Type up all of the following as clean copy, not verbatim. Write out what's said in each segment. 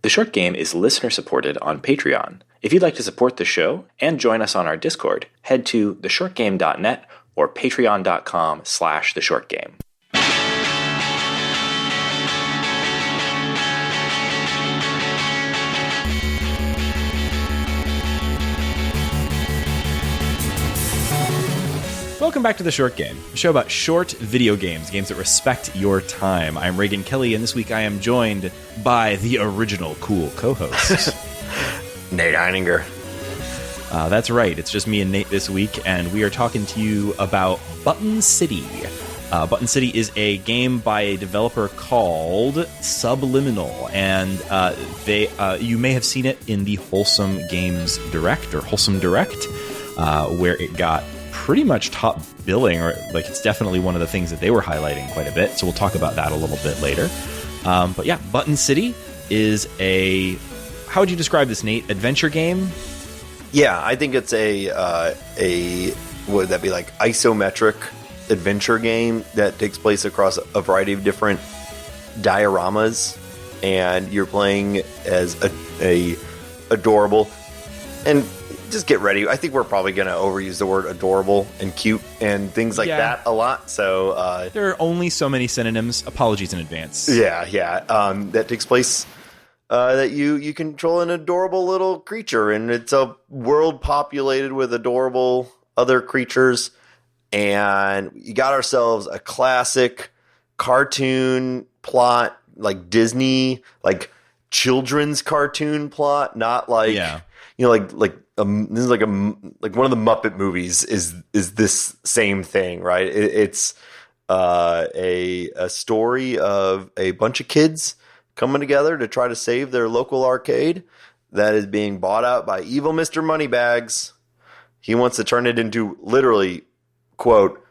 The Short Game is listener-supported on Patreon. If you'd like to support the show and join us on our Discord, head to theshortgame.net or patreon.com/theshortgame. Welcome back to The Short Game, a show about short video games, games that respect your time. I'm Raygan Kelly, and this week I am joined by the original cool co-host, Nate Eininger. That's right, it's just me and Nate this week, and we are talking to you about Button City. Button City is a game by a developer called Subliminal, and you may have seen it in the Wholesome Games Direct, or Wholesome Direct, where it got pretty much top billing, or like it's definitely one of the things that they were highlighting quite a bit, so we'll talk about that a little bit later. But yeah, Button City is a, how would you describe this, Nate? Adventure game? Yeah, I think it's a what would that be, like isometric adventure game that takes place across a variety of different dioramas, and you're playing as a adorable, and just get ready. I think we're probably going to overuse the word adorable and cute and things like that a lot. So there are only so many synonyms. Apologies in advance. Yeah. That takes place that you control an adorable little creature, and it's a world populated with adorable other creatures. And you got ourselves a classic cartoon plot, like Disney, like children's cartoon plot, not like like this is like one of the Muppet movies is this same thing, right? It's a story of a bunch of kids coming together to try to save their local arcade that is being bought out by evil Mr. Moneybags. He wants to turn it into, literally, quote,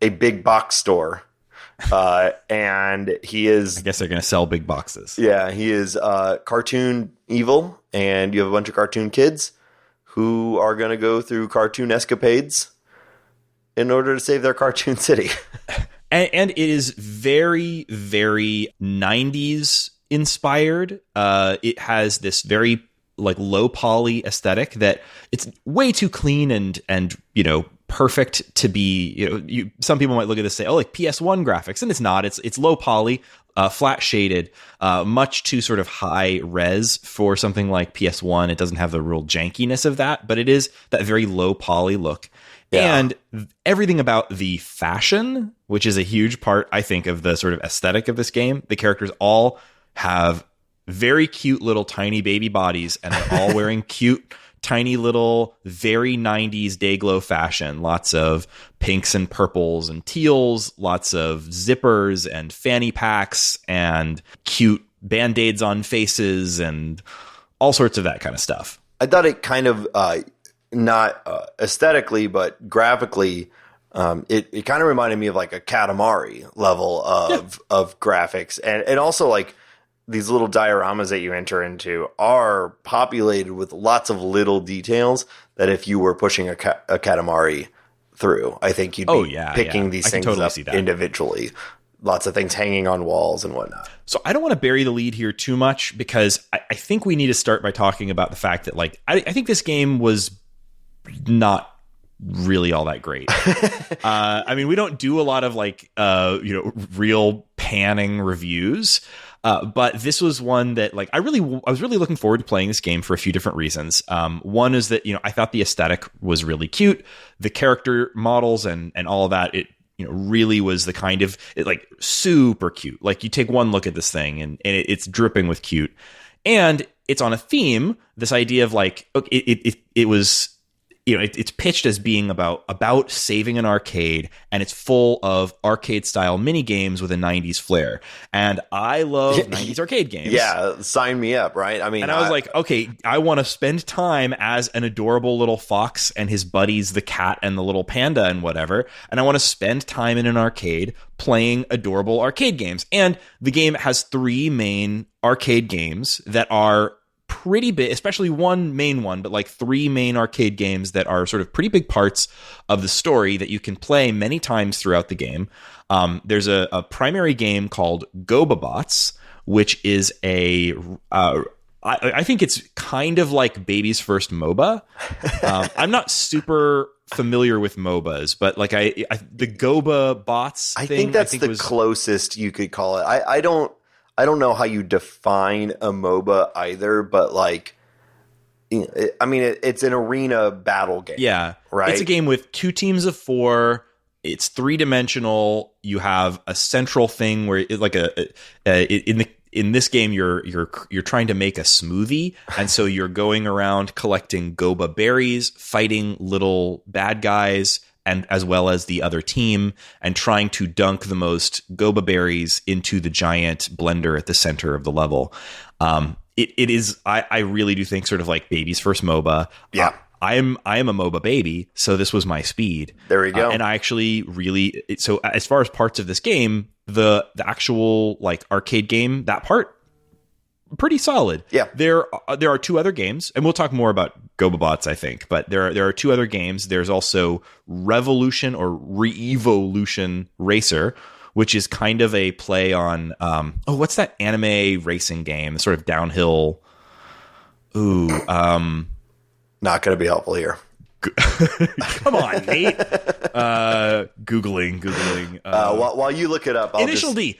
a big box store. And he is, I guess they're going to sell big boxes. Yeah, he is cartoon evil, and you have a bunch of cartoon kids who are going to go through cartoon escapades in order to save their cartoon city. And it is very, very 90s inspired. It has this very like low poly aesthetic that it's way too clean and perfect to be, some people might look at this and say, oh, like PS1 graphics, and it's not. It's low poly, flat shaded, much too sort of high res for something like PS1. It doesn't have the real jankiness of that, but it is that very low poly look. Yeah. And everything about the fashion, which is a huge part, I think, of the sort of aesthetic of this game. The characters all have very cute little tiny baby bodies, and they're all wearing cute tiny little, very 90s Dayglow fashion. Lots of pinks and purples and teals, lots of zippers and fanny packs and cute band-aids on faces and all sorts of that kind of stuff. I thought it kind of, not aesthetically, but graphically, it kind of reminded me of like a Katamari level of graphics. And also like, these little dioramas that you enter into are populated with lots of little details that if you were pushing a Katamari through, I think you'd be picking these things up individually. Lots of things hanging on walls and whatnot. So I don't want to bury the lead here too much, because I think we need to start by talking about the fact that like I think this game was not really all that great. I mean, we don't do a lot of like real panning reviews. But this was one that like I was really looking forward to playing this game for a few different reasons. One is that, I thought the aesthetic was really cute. The character models and all of that, it really was the kind of like super cute. Like you take one look at this thing and it's dripping with cute. And it's on a theme, this idea of like, it was, it's pitched as being about saving an arcade, and it's full of arcade style mini games with a 90s flair. And I love 90s arcade games. Yeah, sign me up, right? I mean, and I was like, okay, I want to spend time as an adorable little fox and his buddies, the cat and the little panda and whatever. And I want to spend time in an arcade playing adorable arcade games. And the game has 3 main arcade games that are pretty big, especially one main one, but like 3 main arcade games that are sort of pretty big parts of the story that you can play many times throughout the game. There's a primary game called Gobabots, which is a I think it's kind of like baby's first MOBA. I'm not super familiar with MOBAs, but like the Goba bots. I think that's the closest you could call it. I don't know how you define a MOBA either, but like, I mean, it's an arena battle game. Yeah, right. It's a game with 2 teams of 4. It's 3-dimensional. You have a central thing where in this game you're trying to make a smoothie, and so you're going around collecting Goba berries, fighting little bad guys, and as well as the other team, and trying to dunk the most Goba berries into the giant blender at the center of the level. It is, I really do think, sort of like baby's first MOBA. Yeah. I am a MOBA baby, so this was my speed. There you go. And I actually really, so as far as parts of this game, the actual like arcade game, that part, pretty solid. Yeah. There are 2 other games, and we'll talk more about Goba bots, I think, but there are 2 other games. There's also Revolution or Re-Evolution Racer, which is kind of a play on what's that anime racing game? The sort of downhill. Not going to be helpful here. Come on, Nate. Googling. While you look it up, Initial D.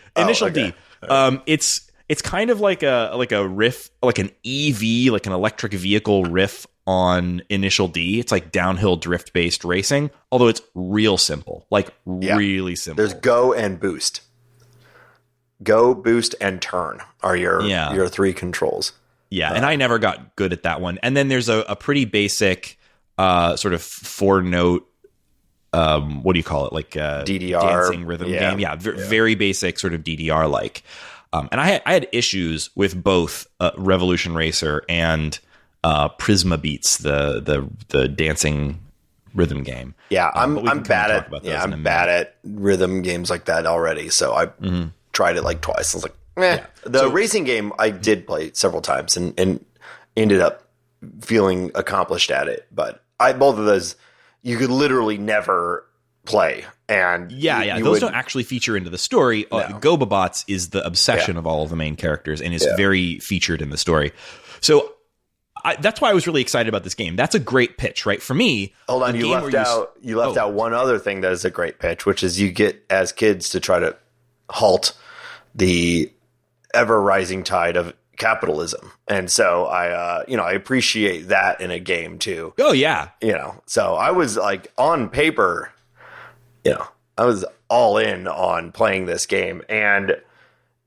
It's kind of like a riff, like an EV, like an electric vehicle riff on Initial D. It's like downhill drift based racing, although it's real simple, like really simple. There's go and boost. Go, boost, and turn are your 3 controls. Yeah, and I never got good at that one. And then there's a pretty basic sort of 4-note, what do you call it? Like DDR dancing rhythm game. Yeah, very basic sort of DDR-like. And I had issues with both Revolution Racer and Prisma Beats, the dancing rhythm game. Yeah, I'm bad at rhythm games like that already. So I tried it like twice. I was like, meh. Yeah. The racing game I did play several times and ended up feeling accomplished at it. But both of those you could literally never play. And those don't actually feature into the story. No. Goba Bots is the obsession of all of the main characters and is very featured in the story. So that's why I was really excited about this game. That's a great pitch, right? For me, hold on, you left out one other thing that is a great pitch, which is you get as kids to try to halt the ever rising tide of capitalism. And so I appreciate that in a game too. Oh yeah. So I was like on paper, I was all in on playing this game. And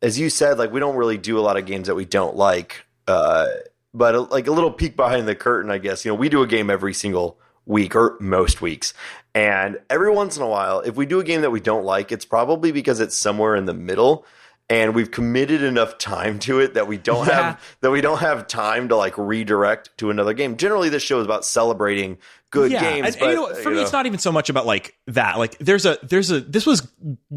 as you said, like we don't really do a lot of games that we don't like. But like a little peek behind the curtain, I guess, we do a game every single week or most weeks. And every once in a while, if we do a game that we don't like, it's probably because it's somewhere in the middle. And we've committed enough time to it that we don't have time to like redirect to another game. Generally, this show is about celebrating good games. And for me, it's not even so much about like that. Like this was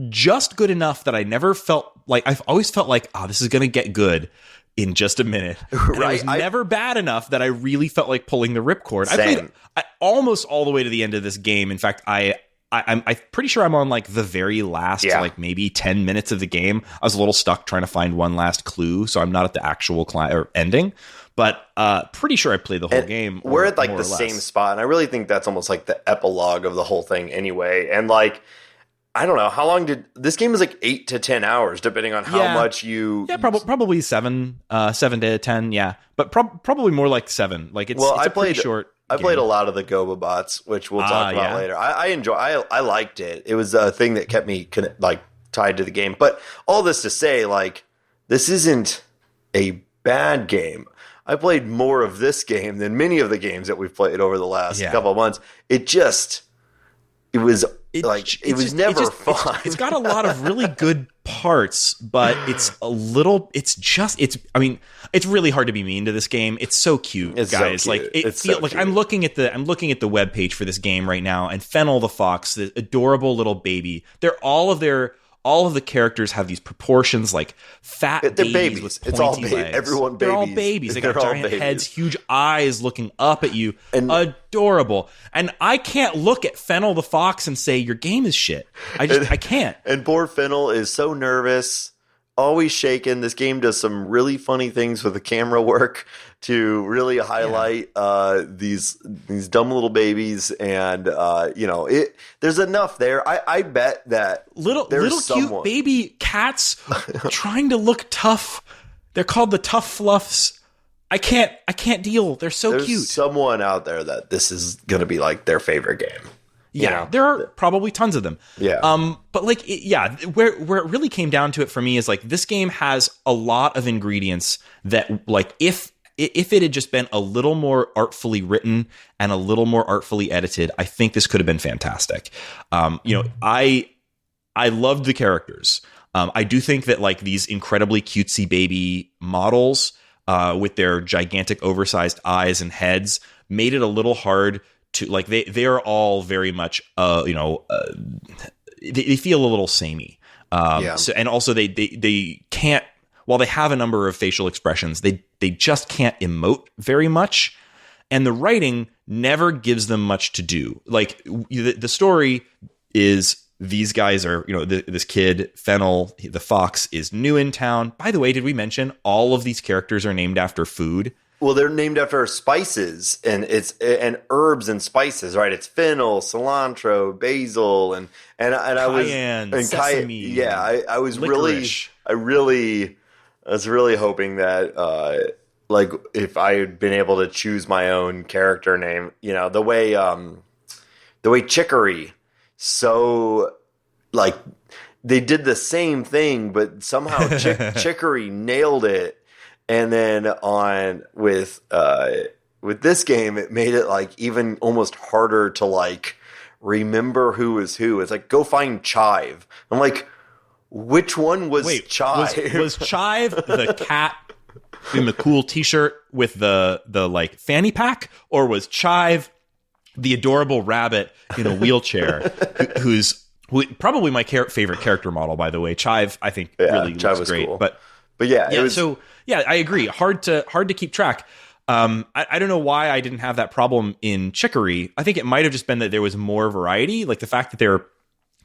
just good enough that I never felt like I've always felt like, oh, this is going to get good in just a minute. Right. It was never bad enough that I really felt like pulling the ripcord. I played almost all the way to the end of this game. In fact, I'm pretty sure I'm on like the very last like maybe 10 minutes of the game. I was a little stuck trying to find one last clue, so I'm not at the actual ending. But pretty sure I played the whole game. We're at like the same spot, and I really think that's almost like the epilogue of the whole thing anyway. And like, I don't know how long did this game is like 8 to 10 hours, depending on how much you. Yeah, probably 7 to 10. Yeah, but probably more like 7. Like it's pretty short. I played a lot of the Goba Bots, which we'll talk about later. I liked it. It was a thing that kept me tied to the game. But all this to say, like, this isn't a bad game. I played more of this game than many of the games that we've played over the last couple of months. It was never fun. It's got a lot of really good parts, but it's really hard to be mean to this game. It's so cute, guys. So cute. I'm looking at the webpage for this game right now, and Fennel the Fox, the adorable little baby. All of the characters have these proportions, like fat babies with pointy legs. Everyone babies. They're all babies. They got giant heads, huge eyes looking up at you. And adorable. And I can't look at Fennel the Fox and say, your game is shit. I can't. And poor Fennel is so nervous always shaken. This game does some really funny things with the camera work to really highlight these dumb little babies, and there's enough there. I bet that little someone, cute baby cats trying to look tough. They're called the Tough Fluffs. I can't deal. They're so there's cute. Someone out there that this is going to be like their favorite game. Yeah, there are probably tons of them. Yeah. But like, where it really came down to it for me is like this game has a lot of ingredients that like if it had just been a little more artfully written and a little more artfully edited, I think this could have been fantastic. I loved the characters. I do think that like these incredibly cutesy baby models with their gigantic oversized eyes and heads made it a little hard to like they are all very much they feel a little samey. So, and also they can't, while they have a number of facial expressions, they just can't emote very much, and the writing never gives them much to do. Like the story is these guys are, this kid Fennel the fox is new in town. By the way, did we mention all of these characters are named after food? Well, they're named after spices and herbs and spices, right? It's fennel, cilantro, basil, and cayenne, sesame. Yeah, I was licorice. really hoping that like if I had been able to choose my own character name, the way Chicory, so like they did the same thing, but somehow Chicory nailed it. And then with this game, it made it like even almost harder to like remember who was who. It's like, go find Chive. I'm like, which one was Chive? Was Chive the cat in the cool T-shirt with the like fanny pack, or was Chive the adorable rabbit in a wheelchair who's probably my favorite character model, by the way. Chive, I think, really Chive looks great. Cool. But yeah, it was, so. Yeah, I agree. Hard to keep track. I don't know why I didn't have that problem in Chicory. I think it might have just been that there was more variety, like the fact that they're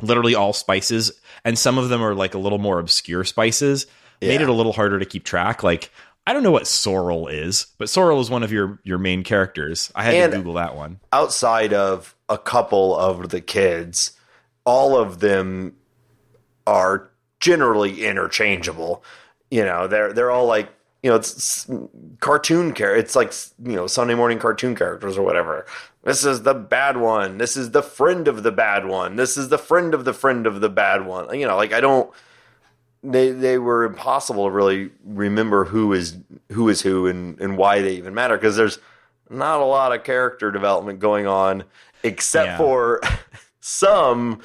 literally all spices, and some of them are like a little more obscure spices, made it a little harder to keep track. Like, I don't know what sorrel is, but sorrel is one of your main characters. I had to Google that one. Outside of a couple of the kids, all of them are generally interchangeable. They're all like, it's cartoon it's like, Sunday morning cartoon characters or whatever. This is the bad one. This is the friend of the bad one. This is the friend of the friend of the bad one. Like they were impossible to really remember who is who and why they even matter, because there's not a lot of character development going on except for some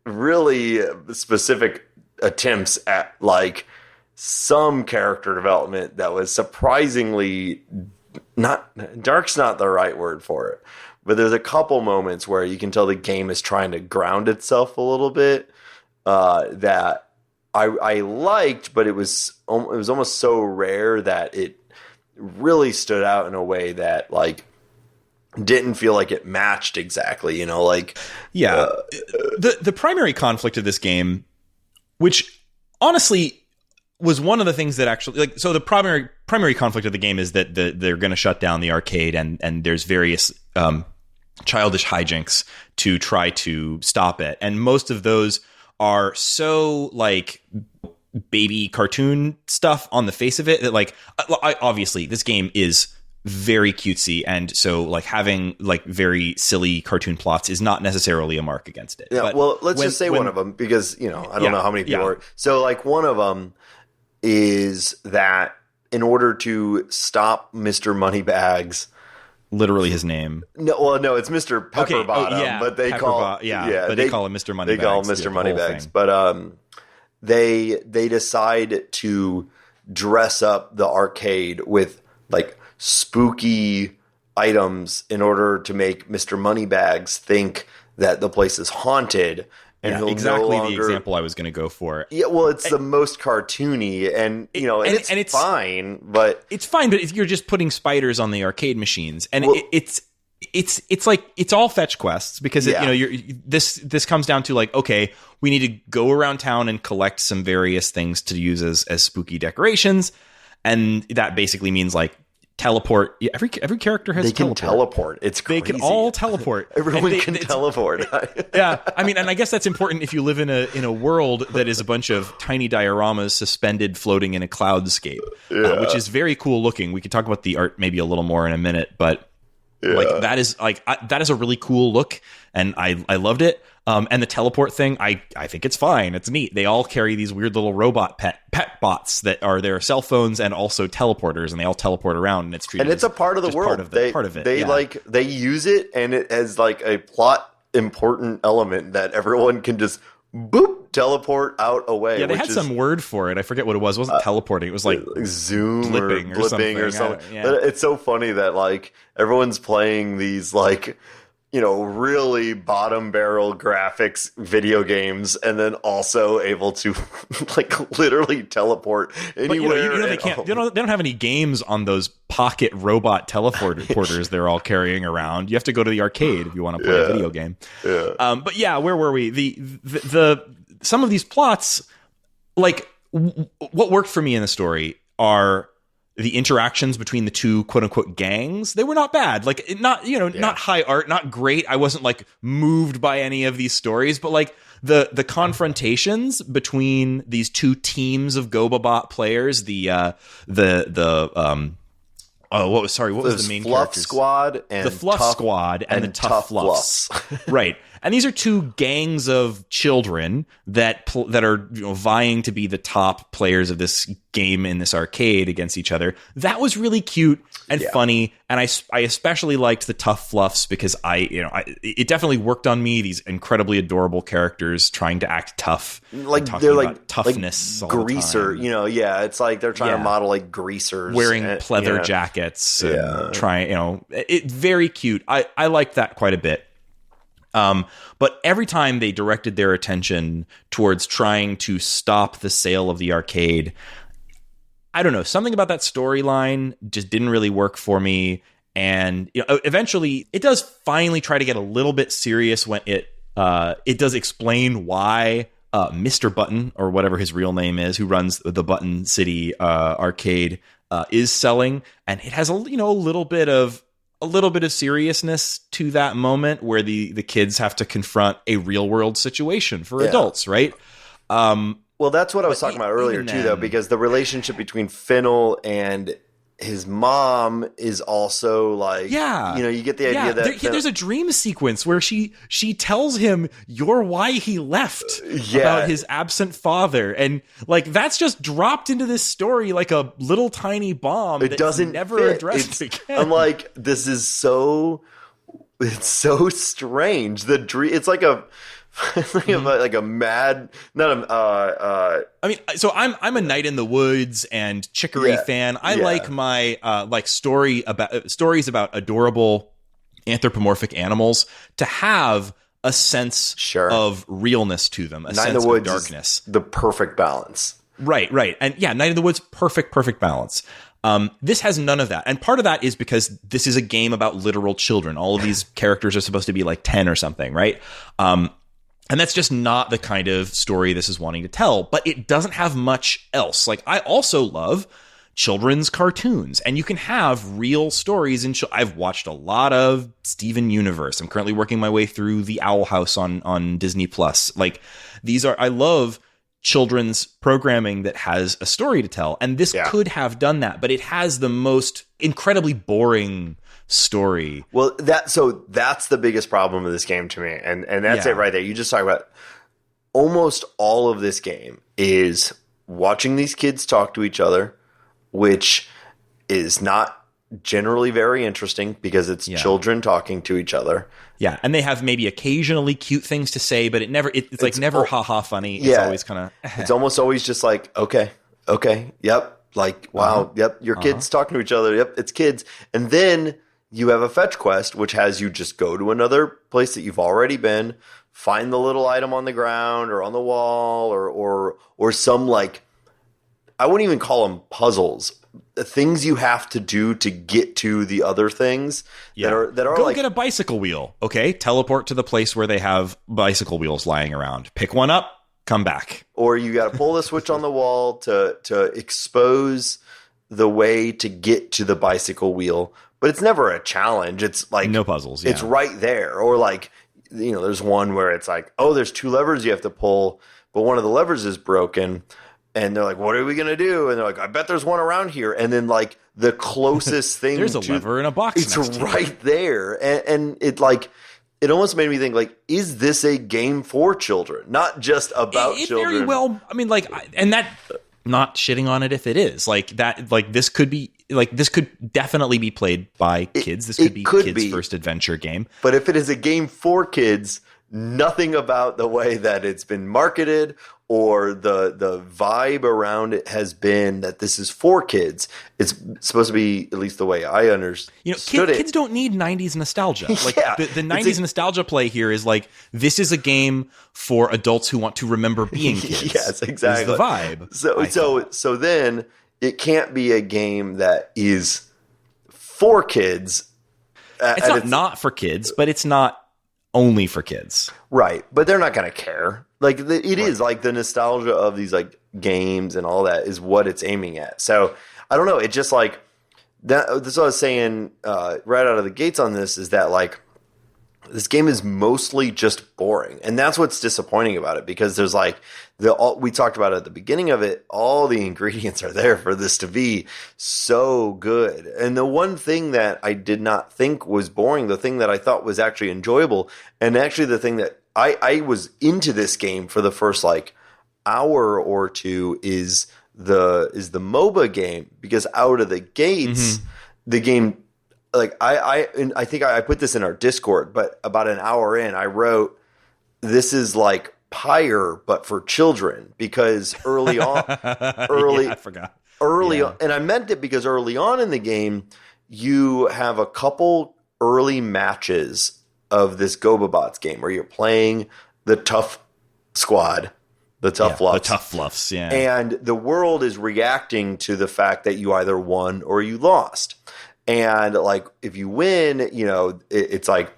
really specific attempts at like some character development that was surprisingly dark's not the right word for it, but there's a couple moments where you can tell the game is trying to ground itself a little bit that I liked, but it was almost so rare that it really stood out in a way that like didn't feel like it matched exactly, the primary conflict of this game, which honestly was one of the things that actually, like, so the primary conflict of the game is that they're going to shut down the arcade, and there's various childish hijinks to try to stop it, and most of those are so like baby cartoon stuff on the face of it that like obviously this game is very cutesy, and so like having like very silly cartoon plots is not necessarily a mark against it. Yeah, but well, let's just say one of them, because I don't know how many people are. So like one of them is that in order to stop Mr. Moneybags, literally his name. No, it's Mr. Pepperbottom, but they call they call him Mr. Moneybags. They call him Mr. Moneybags, but they decide to dress up the arcade with like spooky items in order to make Mr. Moneybags think that the place is haunted. And exactly the example I was going to go for. Yeah, well, it's the most cartoony, and it's fine, but it's fine. But if you're just putting spiders on the arcade machines, and it's like it's all fetch quests because this comes down to like, okay, we need to go around town and collect some various things to use as spooky decorations, and that basically means like teleport. Yeah, every character has teleport. It's crazy. They can all teleport. Everyone can teleport. Yeah, I mean, and I guess that's important if you live in a world that is a bunch of tiny dioramas suspended, floating in a cloudscape, which is very cool looking. We can talk about the art maybe a little more in a minute, but like that is a really cool look, and I loved it. And the teleport thing, I think it's fine. It's neat. They all carry these weird little robot pet bots that are their cell phones and also teleporters, and they all teleport around, and it's treated. And it's a part of the world. Part of it. They use it, and it has like a plot important element that everyone can just boop teleport out away. Yeah, they had some word for it. I forget what it was. It wasn't teleporting. It was like zoom blipping or something. Yeah. But it's so funny that like everyone's playing these like, you know, really bottom barrel graphics video games, and then also able to like literally teleport anywhere. But, they can't. They don't have any games on those pocket robot teleporters they're all carrying around. You have to go to the arcade if you want to play a video game. Yeah. But yeah, where were we? The some of these plots, like what worked for me in the story are the interactions between the two quote unquote gangs. They were not bad. Like not high art, not great. I wasn't like moved by any of these stories, but like the confrontations between these two teams of Gobabot players, what was the main Fluff characters? Squad and the Fluff Squad and the Tough Fluffs. Right. And these are two gangs of children that are vying to be the top players of this game in this arcade against each other. That was really cute and funny, and I especially liked the Tough Fluffs because it definitely worked on me. These incredibly adorable characters trying to act tough, like they're like toughness, like greaser. It's like they're trying to model like greasers wearing pleather jackets. And trying, it very cute. I liked that quite a bit. But every time they directed their attention towards trying to stop the sale of the arcade, I don't know, something about that storyline just didn't really work for me. And eventually it does finally try to get a little bit serious when it does explain why Mr. Button, or whatever his real name is, who runs the Button City arcade, is selling. And it has a little bit of seriousness to that moment where the kids have to confront a real world situation for adults, right? Well, that's what I was talking about earlier too, though, because the relationship between Fennel and his mom is also like, you get the idea that there's a dream sequence where she tells him you're why he left about his absent father, and like that's just dropped into this story like a little tiny bomb. It doesn't never addressed again. I'm like, this is so strange. The dream, it's like a. like a mad, I mean, so I'm a Night in the Woods and Chicory fan. I like my stories about adorable anthropomorphic animals to have a sense of realness to them, a sense of darkness, the perfect balance. Right, and Night in the Woods, perfect balance. This has none of that. And part of that is because this is a game about literal children. All of these characters are supposed to be like 10 or something, right? And that's just not the kind of story this is wanting to tell. But it doesn't have much else. Like, I also love children's cartoons. And you can have real stories. I've watched a lot of Steven Universe. I'm currently working my way through The Owl House on Disney+. Like, I love children's programming that has a story to tell. And this could have done that. But it has the most incredibly boring story. Well, that's the biggest problem with this game to me, and that's it right there. You just talk about almost all of this game is watching these kids talk to each other, which is not generally very interesting because it's children talking to each other. Yeah, and they have maybe occasionally cute things to say, but it's like never ha funny. It's always kind of it's almost always just like okay, yep, like wow, yep, your kids talking to each other, yep, it's kids, and then you have a fetch quest, which has you just go to another place that you've already been, find the little item on the ground or on the wall or some like, I wouldn't even call them puzzles. things you have to do to get to the other things that are Go like, get a bicycle wheel. Okay, teleport to the place where they have bicycle wheels lying around. Pick one up, come back. or you got to pull the switch on the wall to expose the way to get to the bicycle wheel. But it's never a challenge. It's like no puzzles. Yeah. It's right there. Or like, there's one where it's like, oh, there's 2 levers you have to pull, but one of the levers is broken. And they're like, what are we going to do? And they're like, I bet there's one around here. And then like the closest thing there's a lever in a box. It's right there. And it like, it almost made me think like, is this a game for children? Not just about children. Very well. I mean, like, and that, not shitting on it if it is like that, like this could definitely be played by kids. This could be kids' first adventure game. But if it is a game for kids, nothing about the way that it's been marketed or the vibe around it has been that this is for kids. It's supposed to be, at least the way I understood kids don't need 90s nostalgia. Like the 90s nostalgia play here is like, this is a game for adults who want to remember being kids. Yes, exactly. Is the vibe. So then it can't be a game that is for kids. It's not for kids, but it's not only for kids. Right. But they're not going to care. Like it is like the nostalgia of these like games and all that is what it's aiming at. So I don't know. It just like that. That's what I was saying right out of the gates on this is that like this game is mostly just boring. And that's what's disappointing about it because there's like we talked about it at the beginning of it. All the ingredients are there for this to be so good. And the one thing that I did not think was boring, the thing that I thought was actually enjoyable, and actually the thing that I was into this game for the first like hour or two is the MOBA game because out of the gates, the game, like I think I put this in our Discord, but about an hour in, I wrote, this is like Pyre, but for children because early on, yeah, I forgot. On, and I meant it because early on in the game, you have a couple early matches of this GobaBots game where you're playing the tough squad, the tough fluffs. The tough fluffs, yeah. And the world is reacting to the fact that you either won or you lost. And like if you win, it's like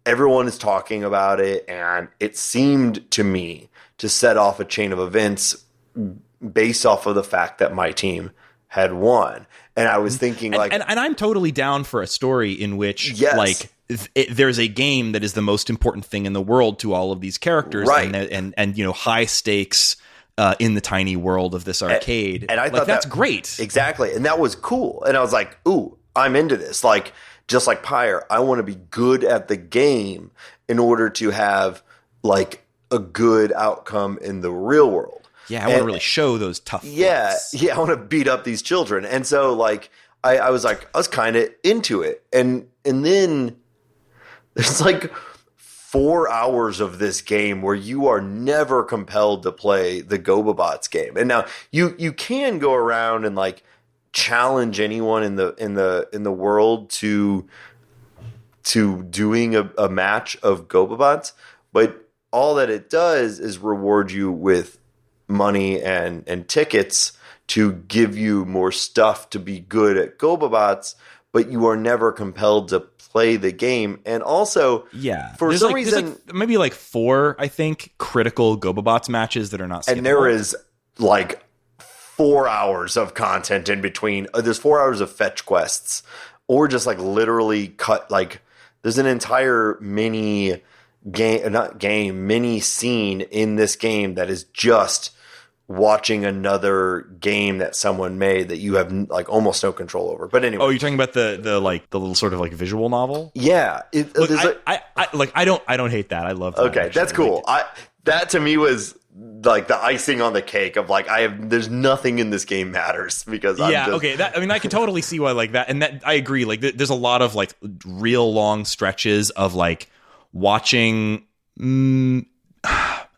everyone is talking about it. And it seemed to me to set off a chain of events based off of the fact that my team had won. And I was thinking and I'm totally down for a story in which like there's a game that is the most important thing in the world to all of these characters, right? And high stakes in the tiny world of this arcade. And I thought that's great, exactly, and that was cool. And I was like, "Ooh, I'm into this!" Like just like Pyre, I want to be good at the game in order to have like a good outcome in the real world. Yeah, I want to really show those tough. Yeah, I want to beat up these children, and so like I was kind of into it, and then. There's like 4 hours of this game where you are never compelled to play the GobaBots game. And now you can go around and like challenge anyone in the world to doing a match of GobaBots, but all that it does is reward you with money and tickets to give you more stuff to be good at GobaBots, but you are never compelled to play the game. And also, for some reason, maybe like 4, I think, critical GobaBots matches that are not skippable. And there is like 4 hours of content in between. There's 4 hours of fetch quests, or just like literally cut. Like there's an entire mini scene in this game that is just watching another game that someone made that you have like almost no control over. But anyway, you're talking about the little sort of like visual novel. Yeah, Look, I don't hate that. I love that. Okay, actually. that's cool. That to me was like the icing on the cake of like there's nothing in this game matters because I can totally see why like that, and that I agree. Like there's a lot of like real long stretches of like watching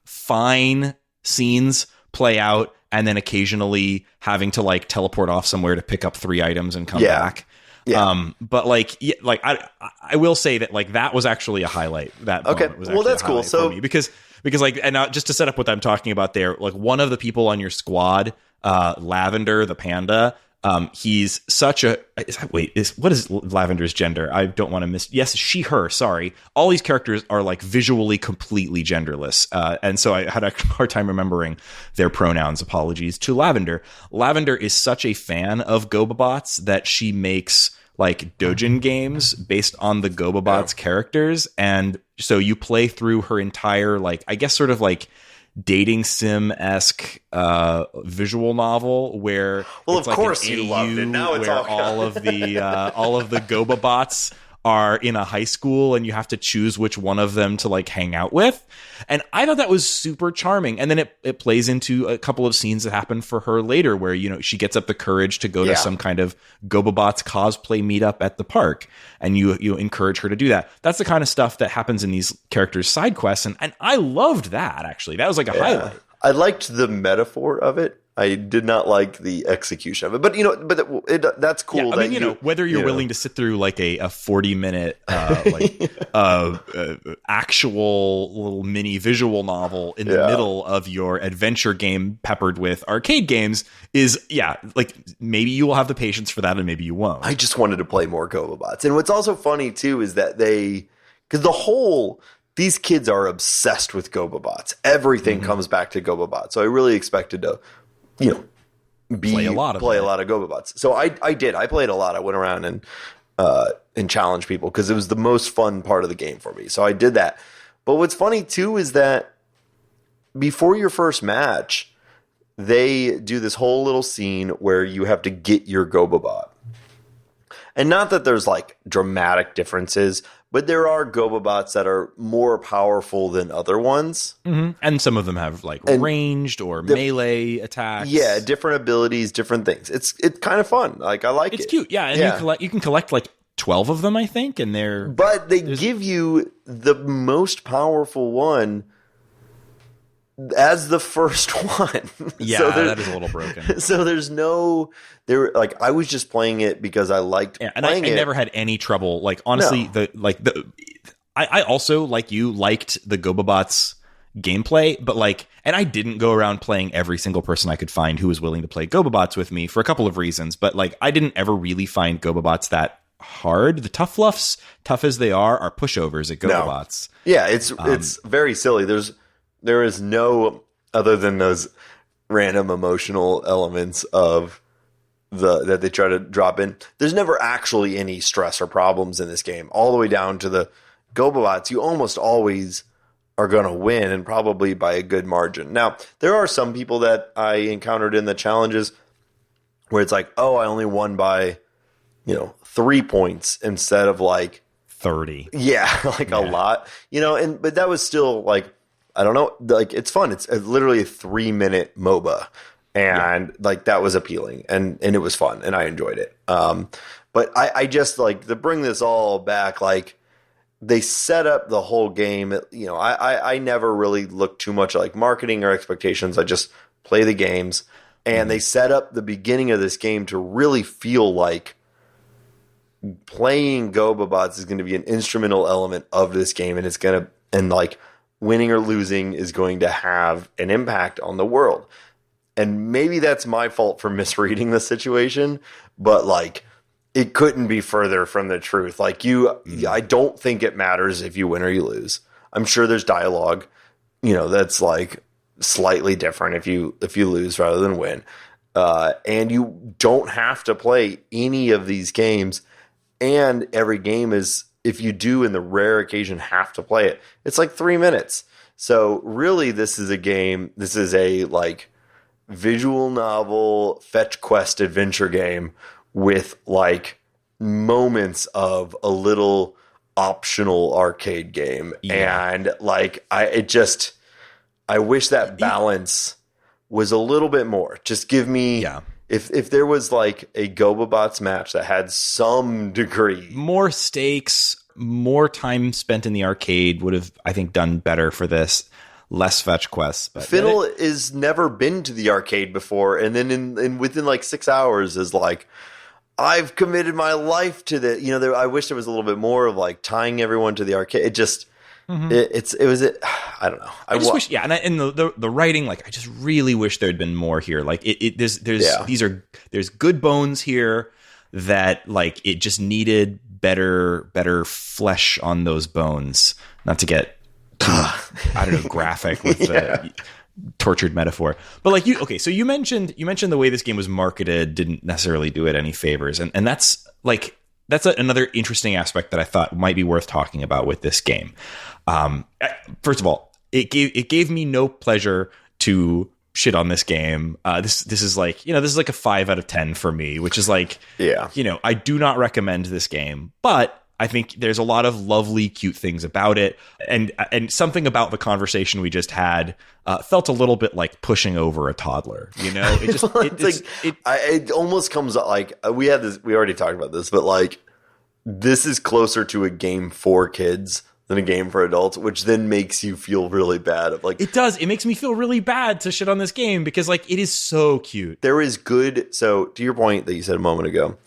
fine scenes play out, and then occasionally having to like teleport off somewhere to pick up 3 items and come back. Yeah. But like I will say that like that was actually a highlight. That was that's cool. So for me because like, and just to set up what I'm talking about there, like one of the people on your squad, Lavender the panda, He's such a what is Lavender's gender? I don't want to miss. Yes, she, her. Sorry, all these characters are like visually completely genderless, and so I had a hard time remembering their pronouns. Apologies to Lavender. Lavender is such a fan of GobaBots that she makes like Dojin games based on the GobaBots characters, and so you play through her entire like I guess sort of like dating sim-esque visual novel where well, it's of like course you loved it. Now it's all of the GobaBots are in a high school and you have to choose which one of them to like hang out with. And I thought that was super charming. And then it plays into a couple of scenes that happen for her later where, you know, she gets up the courage to go to some kind of GobaBots cosplay meetup at the park. And you encourage her to do that. That's the kind of stuff that happens in these characters' side quests. And I loved that, actually. That was like a highlight. I liked the metaphor of it. I did not like the execution of it, but you know, that's cool. Yeah, I mean, you know, whether you're willing to sit through like a 40-minute actual little mini visual novel in the middle of your adventure game peppered with arcade games is like maybe you will have the patience for that and maybe you won't. I just wanted to play more GobaBots, and what's also funny too is that these kids are obsessed with GobaBots. Everything comes back to GobaBots, so I really expected to. You know, play a lot of GobaBots. So I did. I played a lot. I went around and challenged people because it was the most fun part of the game for me. So I did that. But what's funny too is that before your first match, they do this whole little scene where you have to get your GobaBot. And not that there's like dramatic differences, but there are GobaBots that are more powerful than other ones. Mm-hmm. And some of them have like ranged or melee attacks. Yeah, different abilities, different things. It's kind of fun. Like I like it. It's cute. Yeah, and you can collect like 12 of them, I think, and But they give you the most powerful one as the first one. Yeah, so that is a little broken. So I was just playing it because I liked playing it. I never had any trouble. Like honestly, I also like you liked the GobaBots gameplay, but and I didn't go around playing every single person I could find who was willing to play GobaBots with me for a couple of reasons. But I didn't ever really find GobaBots that hard. The tough fluffs, tough as they are pushovers at GobaBots. No. Yeah, it's very silly. There is no, other than those random emotional elements of that they try to drop in. There's never actually any stress or problems in this game. All the way down to the GobaBots, you almost always are going to win, and probably by a good margin. Now, there are some people that I encountered in the challenges where it's like, oh, I only won by 3 points instead of 30. Yeah, a lot. But that was still I don't know, it's fun. It's literally a 3-minute MOBA, and that was appealing, and it was fun, and I enjoyed it. But I just to bring this all back, they set up the whole game. I never really looked too much at marketing or expectations. I just play the games, and they set up the beginning of this game to really feel like playing GobaBots is going to be an instrumental element of this game, and it's going to winning or losing is going to have an impact on the world. And maybe that's my fault for misreading the situation, but it couldn't be further from the truth. I don't think it matters if you win or you lose. I'm sure there's dialogue, that's slightly different if you lose rather than win. And you don't have to play any of these games. And every game is, if you do in the rare occasion have to play it, it's 3 minutes. So really this is a visual novel fetch quest adventure game with moments of a little optional arcade game. Yeah. And I wish that balance was a little bit more. Just give me if there was a GobaBots match that had some degree more stakes, more time spent in the arcade would have, I think, done better for this. Less fetch quests. But Fiddle has never been to the arcade before, and then within 6 hours is I've committed my life to the. I wish there was a little bit more of tying everyone to the arcade. I don't know. I just wish, and the writing, like I just really wish there'd been more here. Like there's good bones here that like it just needed better flesh on those bones. Not to get too, I don't know, graphic with the tortured metaphor, but like so you mentioned the way this game was marketed didn't necessarily do it any favors, and that's another interesting aspect that I thought might be worth talking about with this game. First of all, it gave me no pleasure to shit on this game. This is like, this is like a 5 out of 10 for me, which is like, I do not recommend this game, but I think there's a lot of lovely, cute things about it. And something about the conversation we just had felt a little bit like pushing over a toddler, It just, it almost comes like we already talked about this, but like this is closer to a game for kids than a game for adults, which then makes you feel really bad. Like it does. It makes me feel really bad to shit on this game because like it is so cute. There is good. So to your point that you said a moment ago,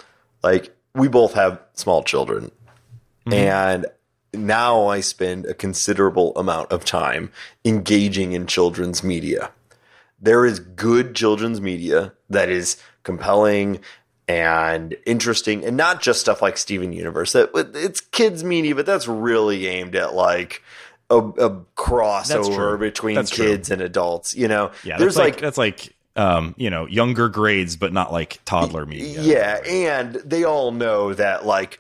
like we both have small children. And now I spend a considerable amount of time engaging in children's media. There is good children's media that is compelling and interesting, and not just stuff like Steven Universe. It's kids media, but that's really aimed at like a crossover between kids and adults. Yeah, there's that's like younger grades, but not like toddler media. Yeah, and they all know that like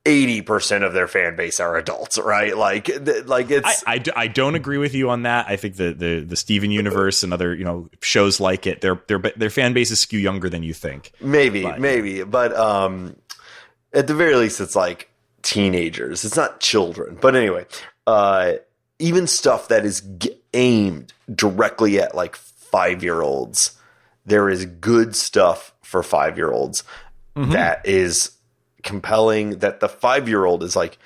80% of their fan base are adults, right? Like it's. I don't agree with you on that. I think the Steven Universe and other shows like it, their fan bases skew younger than you think. Maybe, but at the very least, it's like teenagers. It's not children, but anyway, even stuff that is aimed directly at like 5-year-olds, there is good stuff for 5-year-olds that is compelling, that the 5-year-old is like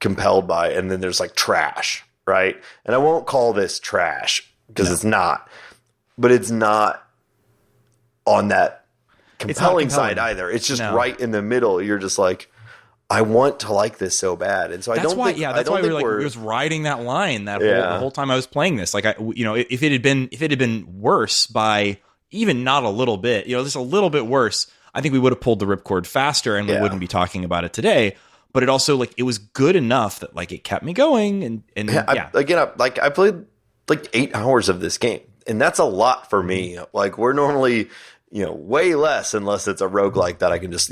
compelled by, and then there's like trash, right? And I won't call this trash because it's not, but it's not on that compelling side either. It's just right in the middle. You're just like, I want to like this so bad, and so that's why we were just riding that line the whole time I was playing this. Like if it had been worse by even not a little bit, just a little bit worse, I think we would have pulled the ripcord faster and we wouldn't be talking about it today. But it also it was good enough that like it kept me going. I played like 8 hours of this game, and that's a lot for me. Like we're normally, way less unless it's a roguelike that I can just,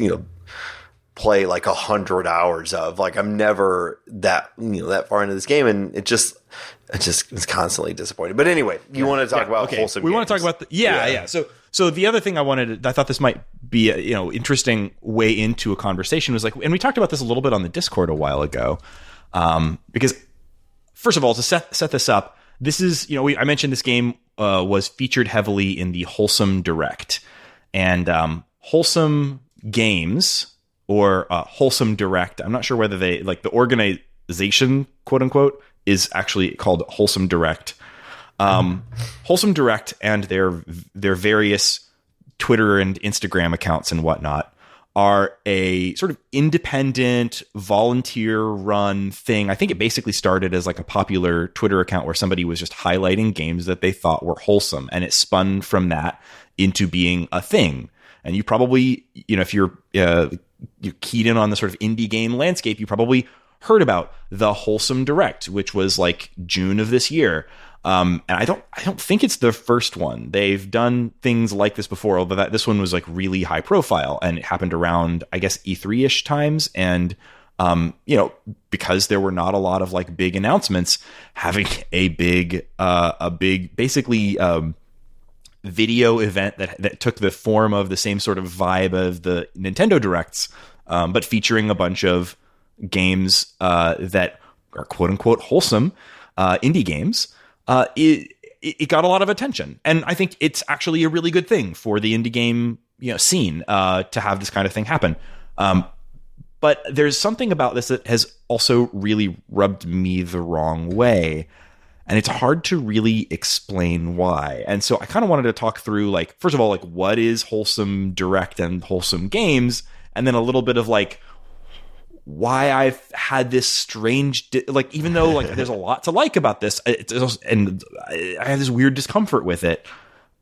play like 100 hours of. Like I'm never that far into this game, and it just is constantly disappointing. But anyway, you want to talk about Wholesome Games. We want to talk about So the other thing I thought this might be a interesting way into a conversation was like, and we talked about this a little bit on the Discord a while ago, because first of all, to set this up, this is I mentioned this game was featured heavily in the Wholesome Direct, and Wholesome Games or Wholesome Direct. I'm not sure whether they like the organization, quote unquote, is actually called Wholesome Direct. Wholesome Direct and their various Twitter and Instagram accounts and whatnot are a sort of independent volunteer run thing. I think it basically started as like a popular Twitter account where somebody was just highlighting games that they thought were wholesome, and it spun from that into being a thing. And you probably, if you're keyed in on the sort of indie game landscape, you probably heard about the Wholesome Direct, which was like June of this year. And I don't think it's the first one. They've done things like this before, although this one was like really high profile, and it happened around, I guess, E3-ish times. And, because there were not a lot of like big announcements, having a big basically, video event that took the form of the same sort of vibe of the Nintendo Directs, but featuring a bunch of games, that are quote unquote wholesome, indie games. It got a lot of attention, and I think it's actually a really good thing for the indie game scene to have this kind of thing happen. But there's something about this that has also really rubbed me the wrong way, and it's hard to really explain why. And so I kind of wanted to talk through, like, first of all, like, what is Wholesome Direct and Wholesome Games, and then a little bit of like why I've had this strange, like, even though like there's a lot to like about this, and I have this weird discomfort with it.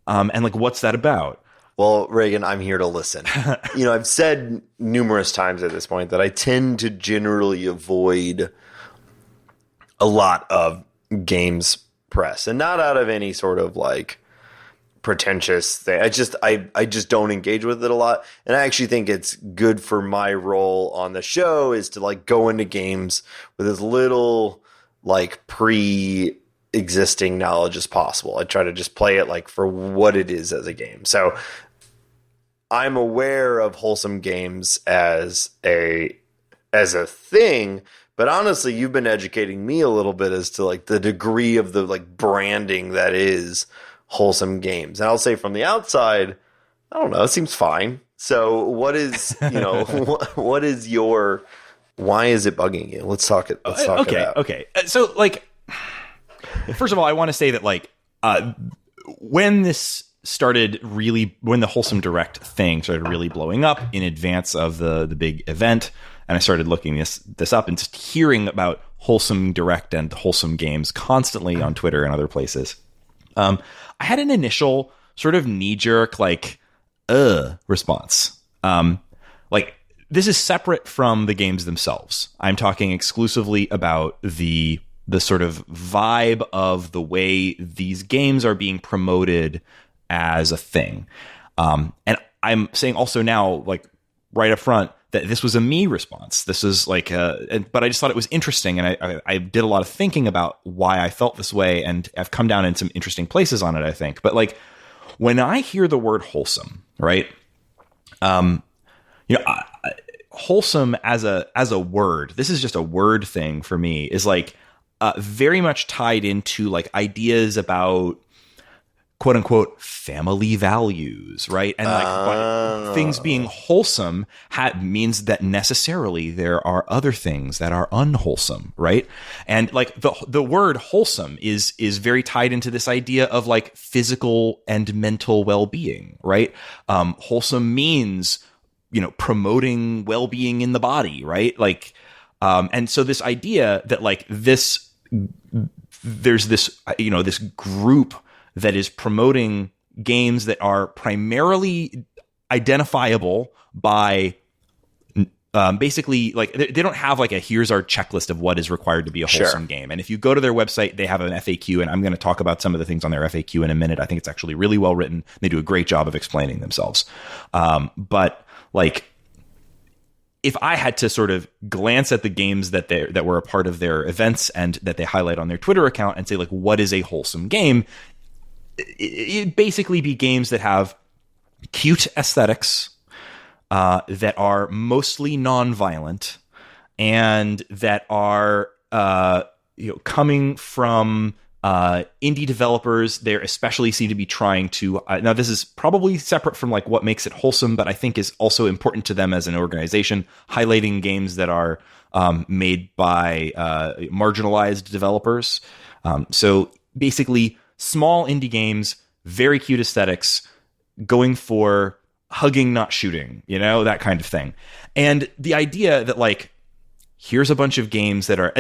And like, what's that about? Well, Raygan, I'm here to listen. I've said numerous times at this point that I tend to generally avoid a lot of games press, and not out of any sort of like pretentious thing. I just don't engage with it a lot, and I actually think it's good for my role on the show is to like go into games with as little like pre-existing knowledge as possible. I try to just play it like for what it is as a game. So I'm aware of Wholesome Games as a thing, but honestly, you've been educating me a little bit as to like the degree of the like branding that is Wholesome Games. And I'll say from the outside, I don't know, it seems fine. So what is, what is your, why is it bugging you? Let's talk it out. Okay. So like, first of all, I want to say that like, when this started really, when the Wholesome Direct thing started really blowing up in advance of the big event, and I started looking this up and just hearing about Wholesome Direct and Wholesome Games constantly on Twitter and other places, I had an initial sort of knee-jerk like response. Like, this is separate from the games themselves. I'm talking exclusively about the sort of vibe of the way these games are being promoted as a thing. And I'm saying also now, like right up front, that this was a me response. This is like, but I just thought it was interesting, and I did a lot of thinking about why I felt this way, and I've come down in some interesting places on it, I think. But like, when I hear the word wholesome, right? Wholesome as a word, this is just a word thing for me, is like very much tied into like ideas about quote unquote family values, right? And like things being wholesome means that necessarily there are other things that are unwholesome, right? And like the word wholesome is very tied into this idea of like physical and mental well-being, right? Wholesome means, promoting well-being in the body, right? Like, and so this idea that like there's this, this group that is promoting games that are primarily identifiable by basically like they don't have like here's our checklist of what is required to be a wholesome game. And if you go to their website, they have an FAQ, and I'm going to talk about some of the things on their FAQ in a minute. I think it's actually really well written. They do a great job of explaining themselves. But like, if I had to sort of glance at the games that were a part of their events and that they highlight on their Twitter account and say like, what is a wholesome game? It'd basically be games that have cute aesthetics, that are mostly non-violent, and that are coming from indie developers. They especially seem to be trying to now this is probably separate from like what makes it wholesome, but I think is also important to them as an organization, highlighting games that are made by marginalized developers. So basically small indie games, very cute aesthetics, going for hugging, not shooting, that kind of thing. And the idea that like, here's a bunch of games that are,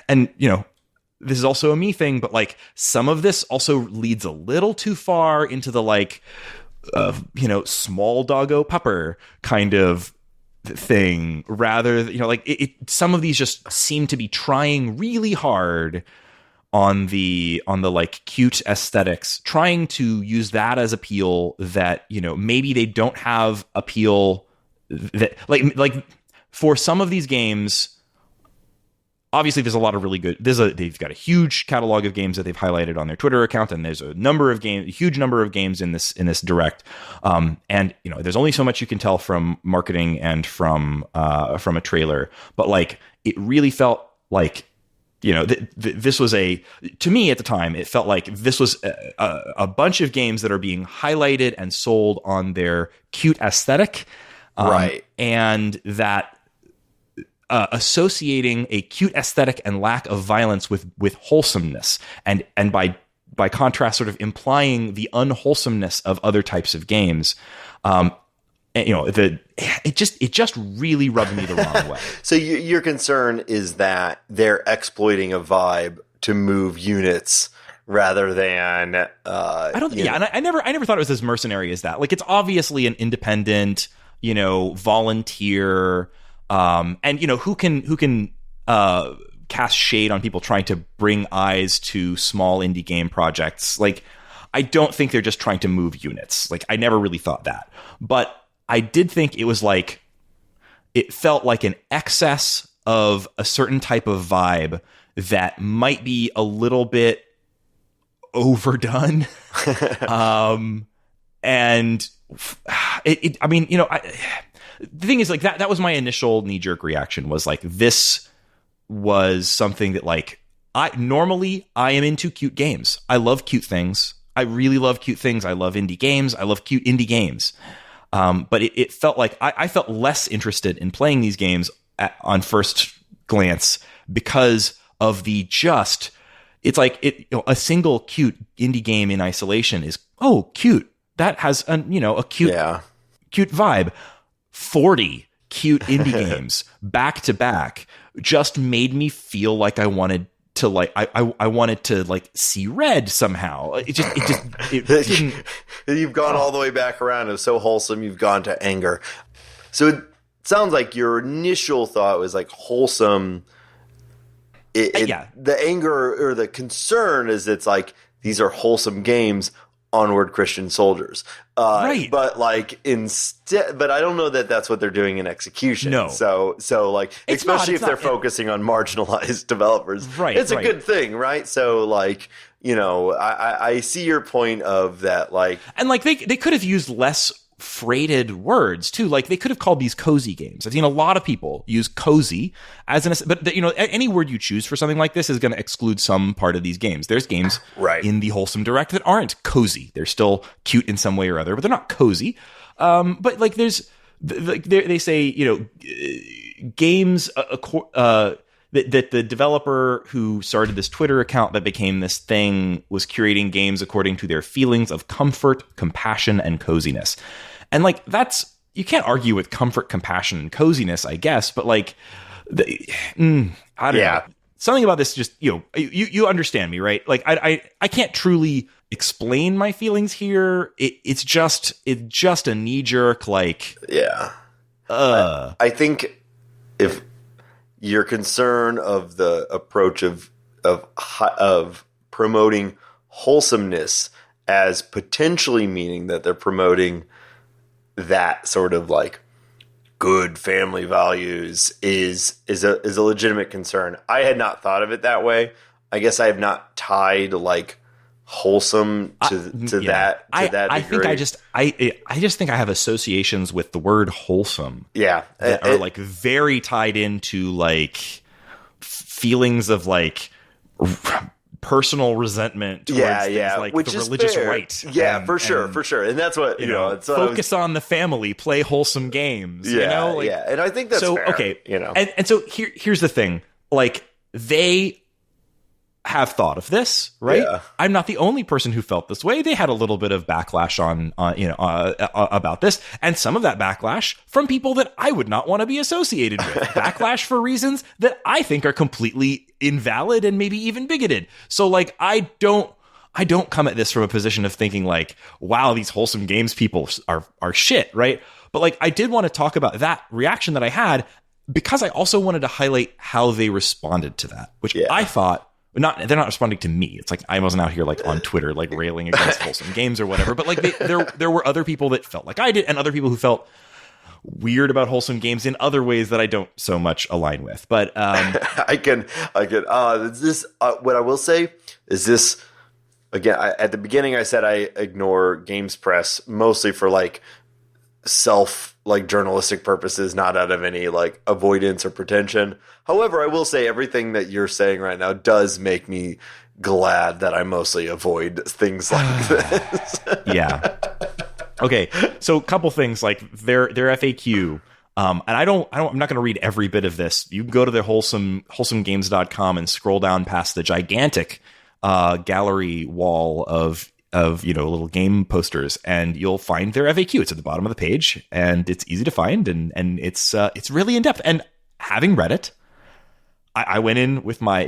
and this is also a me thing, but like some of this also leads a little too far into the like, small doggo pupper kind of thing, rather, like some of these just seem to be trying really hard on the like cute aesthetics, trying to use that as appeal that, maybe they don't have appeal that like for some of these games. Obviously, there's a lot of really good. They've got a huge catalog of games that they've highlighted on their Twitter account, and there's a huge number of games in this direct. And there's only so much you can tell from marketing and from a trailer, but like it really felt like this was to me at the time, it felt like this was a bunch of games that are being highlighted and sold on their cute aesthetic, right? And that. Associating a cute aesthetic and lack of violence with wholesomeness, and by contrast, sort of implying the unwholesomeness of other types of games. And it just really rubbed me the wrong way. So your concern is that they're exploiting a vibe to move units rather than I don't. Yeah, and I never thought it was as mercenary as that. Like, it's obviously an independent, volunteer, and who can cast shade on people trying to bring eyes to small indie game projects. Like, I don't think they're just trying to move units. Like, I never really thought that, but I did think it was like, it felt like an excess of a certain type of vibe that might be a little bit overdone. And the thing is, like, that was my initial knee-jerk reaction, was like, this was something that, like, I am into cute games. I love cute things. I really love cute things. I love indie games. I love cute indie games. But it felt like I felt less interested in playing these games on first glance because of it's like a single cute indie game in isolation is, oh, cute. That has a cute vibe. 40 cute indie games back to back just made me feel like I wanted to, like, I wanted to, like, see red somehow. It didn't. You've gone all the way back around. It was so wholesome. You've gone to anger. So it sounds like your initial thought was like wholesome. The anger or the concern is, it's like, these are wholesome games. Onward, Christian soldiers. Right. But, like, but I don't know that that's what they're doing in execution. No. So like, especially if they're focusing on marginalized developers. Right. It's a good thing, right? So, like, I see your point of that, like. And, like, they could have used less freighted words too. Like, they could have called these cozy games. I've seen a lot of people use cozy as but any word you choose for something like this is going to exclude some part of these games. There's games in the Wholesome Direct that aren't cozy. They're still cute in some way or other, but they're not cozy. But, like, they say, games that the developer who started this Twitter account that became this thing was curating games according to their feelings of comfort, compassion, and coziness. And, like, you can't argue with comfort, compassion, and coziness, I guess, but, like, I don't know. Something about this just, you understand me, right? Like, I can't truly explain my feelings here. It's just a knee jerk, like, I think if your concern of the approach of promoting wholesomeness as potentially meaning that they're promoting that sort of, like, good family values is a legitimate concern. I had not thought of it that way. I guess I have not tied, like, wholesome to that degree. I think I just think I have associations with the word wholesome. Yeah. That are, like, very tied into, like, feelings of, like, personal resentment towards things like which the religious right. Yeah, for sure. And that's what, it's focus on the family, play wholesome games. Yeah, and I think that's so fair, okay. And so here's the thing. Like, they have thought of this, right? Yeah. I'm not the only person who felt this way. They had a little bit of backlash about this, and some of that backlash from people that I would not want to be associated with. Backlash for reasons that I think are completely invalid and maybe even bigoted. So, like, I don't come at this from a position of thinking, like, wow, these Wholesome Games people are shit, right? But, like, I did want to talk about that reaction that I had, because I also wanted to highlight how they responded to that, which I thought, they're not responding to me. It's like, I wasn't out here, like, on Twitter, like, railing against Wholesome Games or whatever. But, like, there were other people that felt like I did, and other people who felt weird about Wholesome Games in other ways that I don't so much align with. But I can. What I will say is this. Again, at the beginning, I said I ignore Games Press mostly for, like, journalistic purposes, not out of any, like, avoidance or pretension. However, I will say everything that you're saying right now does make me glad that I mostly avoid things like this. Yeah. Okay. So a couple things, like their FAQ. And I'm not going to read every bit of this. You can go to their wholesomegames.com and scroll down past the gigantic gallery wall of of, little game posters, and you'll find their FAQ. It's at the bottom of the page, and it's easy to find, and it's really in depth. And having read it, I went in with my,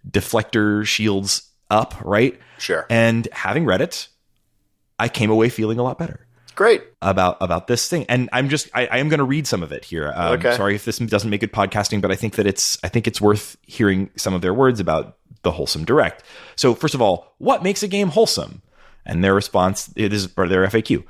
deflector shields up, right? Sure. And having read it, I came away feeling a lot better. Great. About this thing. And I am going to read some of it here. Okay. Sorry if this doesn't make good podcasting, but I think it's worth hearing some of their words about the Wholesome Direct. So first of all, what makes a game wholesome? And their response, their FAQ.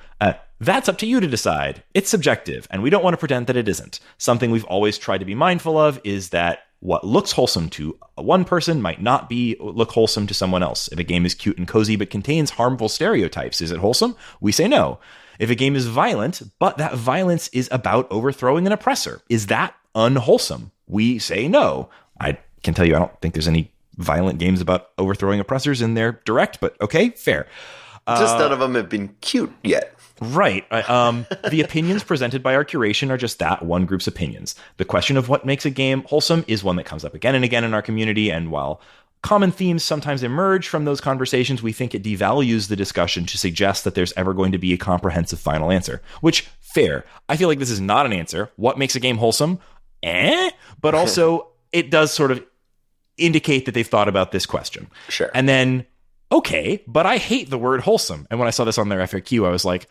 That's up to you to decide. It's subjective, and we don't want to pretend that it isn't. Something we've always tried to be mindful of is that what looks wholesome to one person might not look wholesome to someone else. If a game is cute and cozy but contains harmful stereotypes, is it wholesome? We say no. If a game is violent, but that violence is about overthrowing an oppressor, is that unwholesome? We say no. I can tell you I don't think there's any violent games about overthrowing oppressors in their direct, but okay, fair. Just none of them have been cute yet. Right. The opinions presented by our curation are just that, one group's opinions. The question of what makes a game wholesome is one that comes up again and again in our community, and while common themes sometimes emerge from those conversations, we think it devalues the discussion to suggest that there's ever going to be a comprehensive final answer. Which, fair. I feel like this is not an answer. What makes a game wholesome? But also, it does sort of indicate that they've thought about this question. Sure. And then, okay, but I hate the word wholesome. And when I saw this on their FAQ, I was like,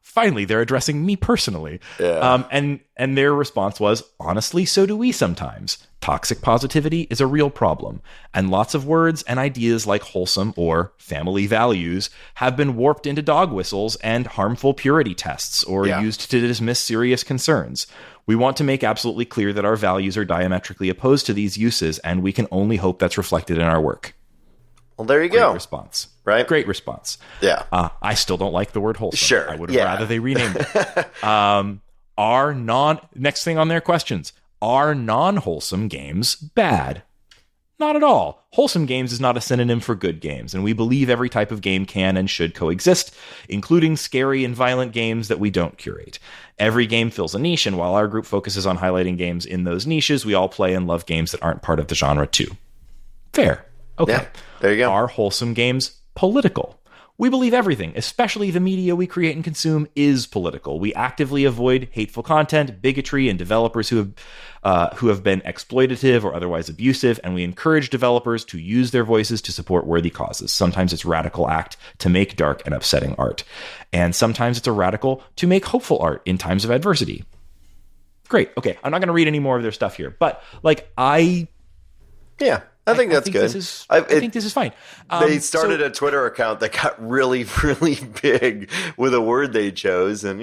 finally, they're addressing me personally. Yeah. And their response was, honestly, so do we sometimes. Toxic positivity is a real problem. And lots of words and ideas like wholesome or family values have been warped into dog whistles and harmful purity tests or used to dismiss serious concerns. We want to make absolutely clear that our values are diametrically opposed to these uses, and we can only hope that's reflected in our work. Well, there you Great go. Response. Right? Great response. Yeah. I still don't like the word wholesome. Sure. I would have rather they renamed it. Next thing on their questions, are non-wholesome games bad? Not at all. Wholesome games is not a synonym for good games, and we believe every type of game can and should coexist, including scary and violent games that we don't curate. Every game fills a niche, and while our group focuses on highlighting games in those niches, we all play and love games that aren't part of the genre too. Fair. Okay. Yeah, there you go. Are wholesome games political? We believe everything, especially the media we create and consume, is political. We actively avoid hateful content, bigotry, and developers who have been exploitative or otherwise abusive, and we encourage developers to use their voices to support worthy causes. Sometimes it's a radical act to make dark and upsetting art, and sometimes it's a radical to make hopeful art in times of adversity. Great. Okay, I'm not going to read any more of their stuff here, but I think that's good. I think this is fine. They started a Twitter account that got really, really big with a word they chose. And,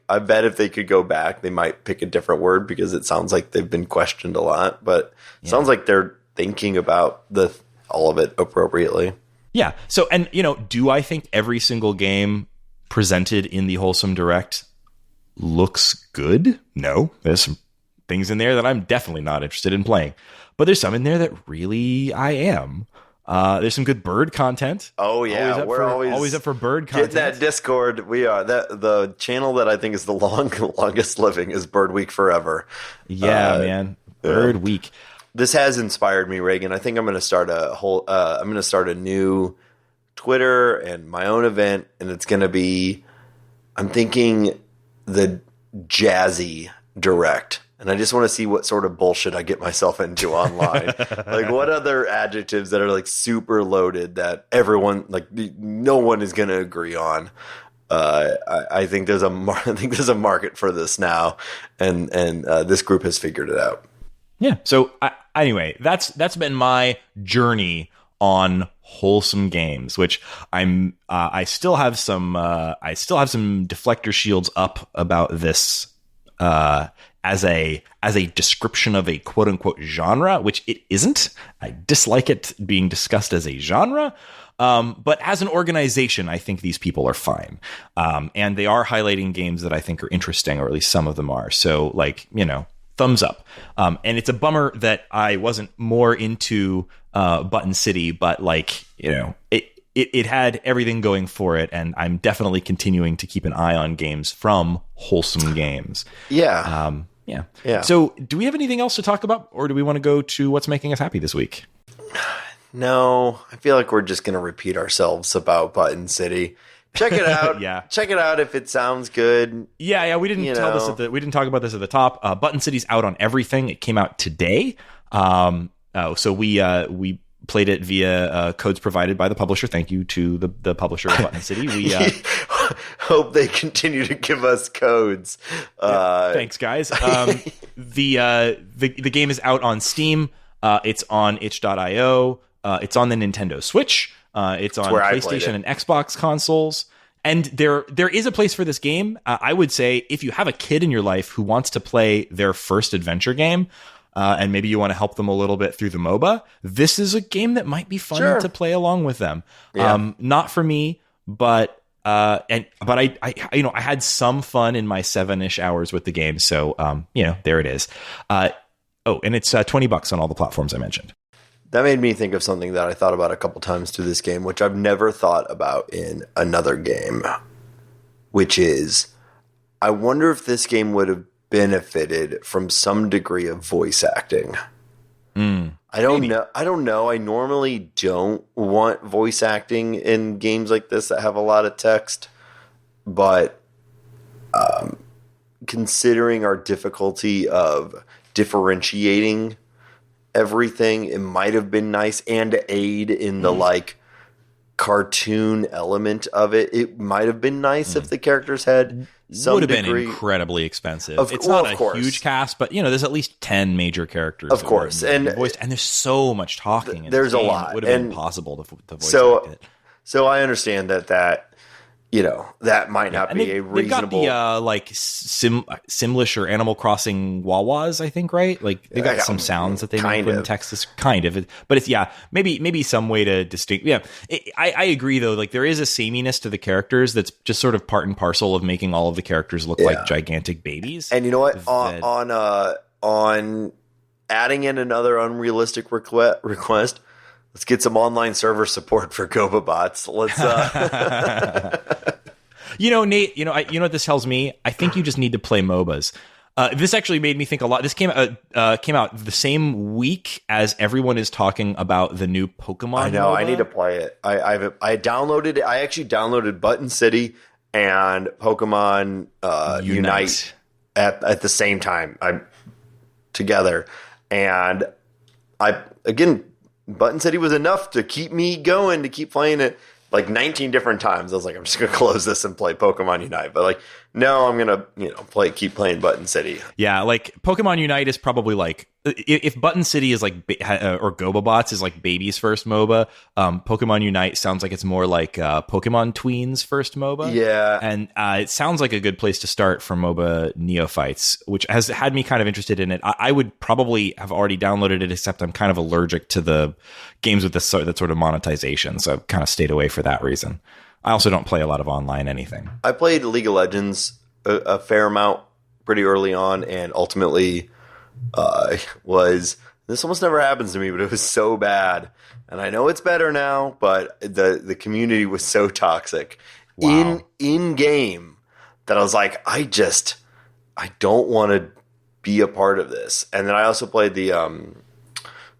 I bet if they could go back, they might pick a different word because it sounds like they've been questioned a lot. But it sounds like they're thinking about all of it appropriately. Yeah. So, and, do I think every single game presented in the Wholesome Direct looks good? No. There's some things in there that I'm definitely not interested in playing. But there's some in there that really I am. There's some good bird content. Oh yeah, we're always up for bird content. Get that Discord. We are the channel that I think is the longest living is Bird Week Forever. Yeah, man, Bird Week. This has inspired me, Raygan. I think I'm going to start I'm going to start a new Twitter and my own event, and it's going to be. I'm thinking the Jazzy Direct. And I just want to see what sort of bullshit I get myself into online. What other adjectives that are super loaded that everyone, no one is going to agree on. I think there's a market for this now, and this group has figured it out. Yeah. So anyway, that's been my journey on Wholesome Games, which I still have some deflector shields up about this. As a description of a quote unquote genre, which it isn't. I dislike it being discussed as a genre. But as an organization, I think these people are fine. And they are highlighting games that I think are interesting, or at least some of them are. So thumbs up. And it's a bummer that I wasn't more into Button City, but it had everything going for it, and I'm definitely continuing to keep an eye on games from Wholesome Games. Yeah. Yeah. So do we have anything else to talk about, or do we want to go to what's making us happy this week? No, I feel like we're just going to repeat ourselves about Button City. Check it out. Yeah. Check it out if it sounds good. Yeah. We didn't we didn't talk about this at the top. Button City's out on everything. It came out today. So we played it via codes provided by the publisher. Thank you to the publisher of Button City. We hope they continue to give us codes. Thanks, guys. The game is out on Steam. It's on itch.io. It's on the Nintendo Switch. It's on PlayStation and Xbox consoles. And there is a place for this game. I would say if you have a kid in your life who wants to play their first adventure game, and maybe you want to help them a little bit through the MOBA, this is a game that might be fun to play along with them. Yeah. Not for me, but I had some fun in my 7-ish hours with the game. So there it is. And it's $20 on all the platforms I mentioned. That made me think of something that I thought about a couple times through this game, which I've never thought about in another game, which is, I wonder if this game would have benefited from some degree of voice acting. I don't know. I normally don't want voice acting in games like this that have a lot of text, but considering our difficulty of differentiating everything, it might have been nice, and to aid in the cartoon element of it, it might have been nice if the characters had some would have degree. been incredibly expensive. It's not a huge cast, but there's at least 10 major characters. Of course, and there's so much talking. There's a lot. It would have been impossible to voice act it. So I understand that that might not be a reasonable. They've got the Simlish or Animal Crossing wah-wahs, I think, right? Like they've got some sounds that they make when text is kind of, but it's maybe some way to distinct. Yeah, I agree though. Like there is a sameness to the characters that's just sort of part and parcel of making all of the characters look like gigantic babies. And you know what? On adding in another unrealistic request. Let's get some online server support for GobaBots. Let's. Nate. You know what this tells me? I think you just need to play MOBAs. This actually made me think a lot. This came out the same week as everyone is talking about the new Pokemon. I know. MOBA. I need to play it. I downloaded it. I actually downloaded Button City and Pokemon Unite at the same time. Together, and Button City was enough to keep me going, to keep playing it like 19 different times. I was like, I'm just going to close this and play Pokemon Unite. But no, I'm going to keep playing Button City. Yeah, like Pokemon Unite is probably like, if Button City is like, or GobaBots is like baby's first MOBA, Pokemon Unite sounds like it's more like Pokemon Tween's first MOBA. Yeah. And it sounds like a good place to start for MOBA neophytes, which has had me kind of interested in it. I would probably have already downloaded it, except I'm kind of allergic to the games with that sort of monetization. So I've kind of stayed away for that reason. I also don't play a lot of online anything. I played League of Legends a fair amount pretty early on, and ultimately this almost never happens to me, but it was so bad. And I know it's better now, but the community was so toxic in game that I was like, I don't want to be a part of this. And then I also played the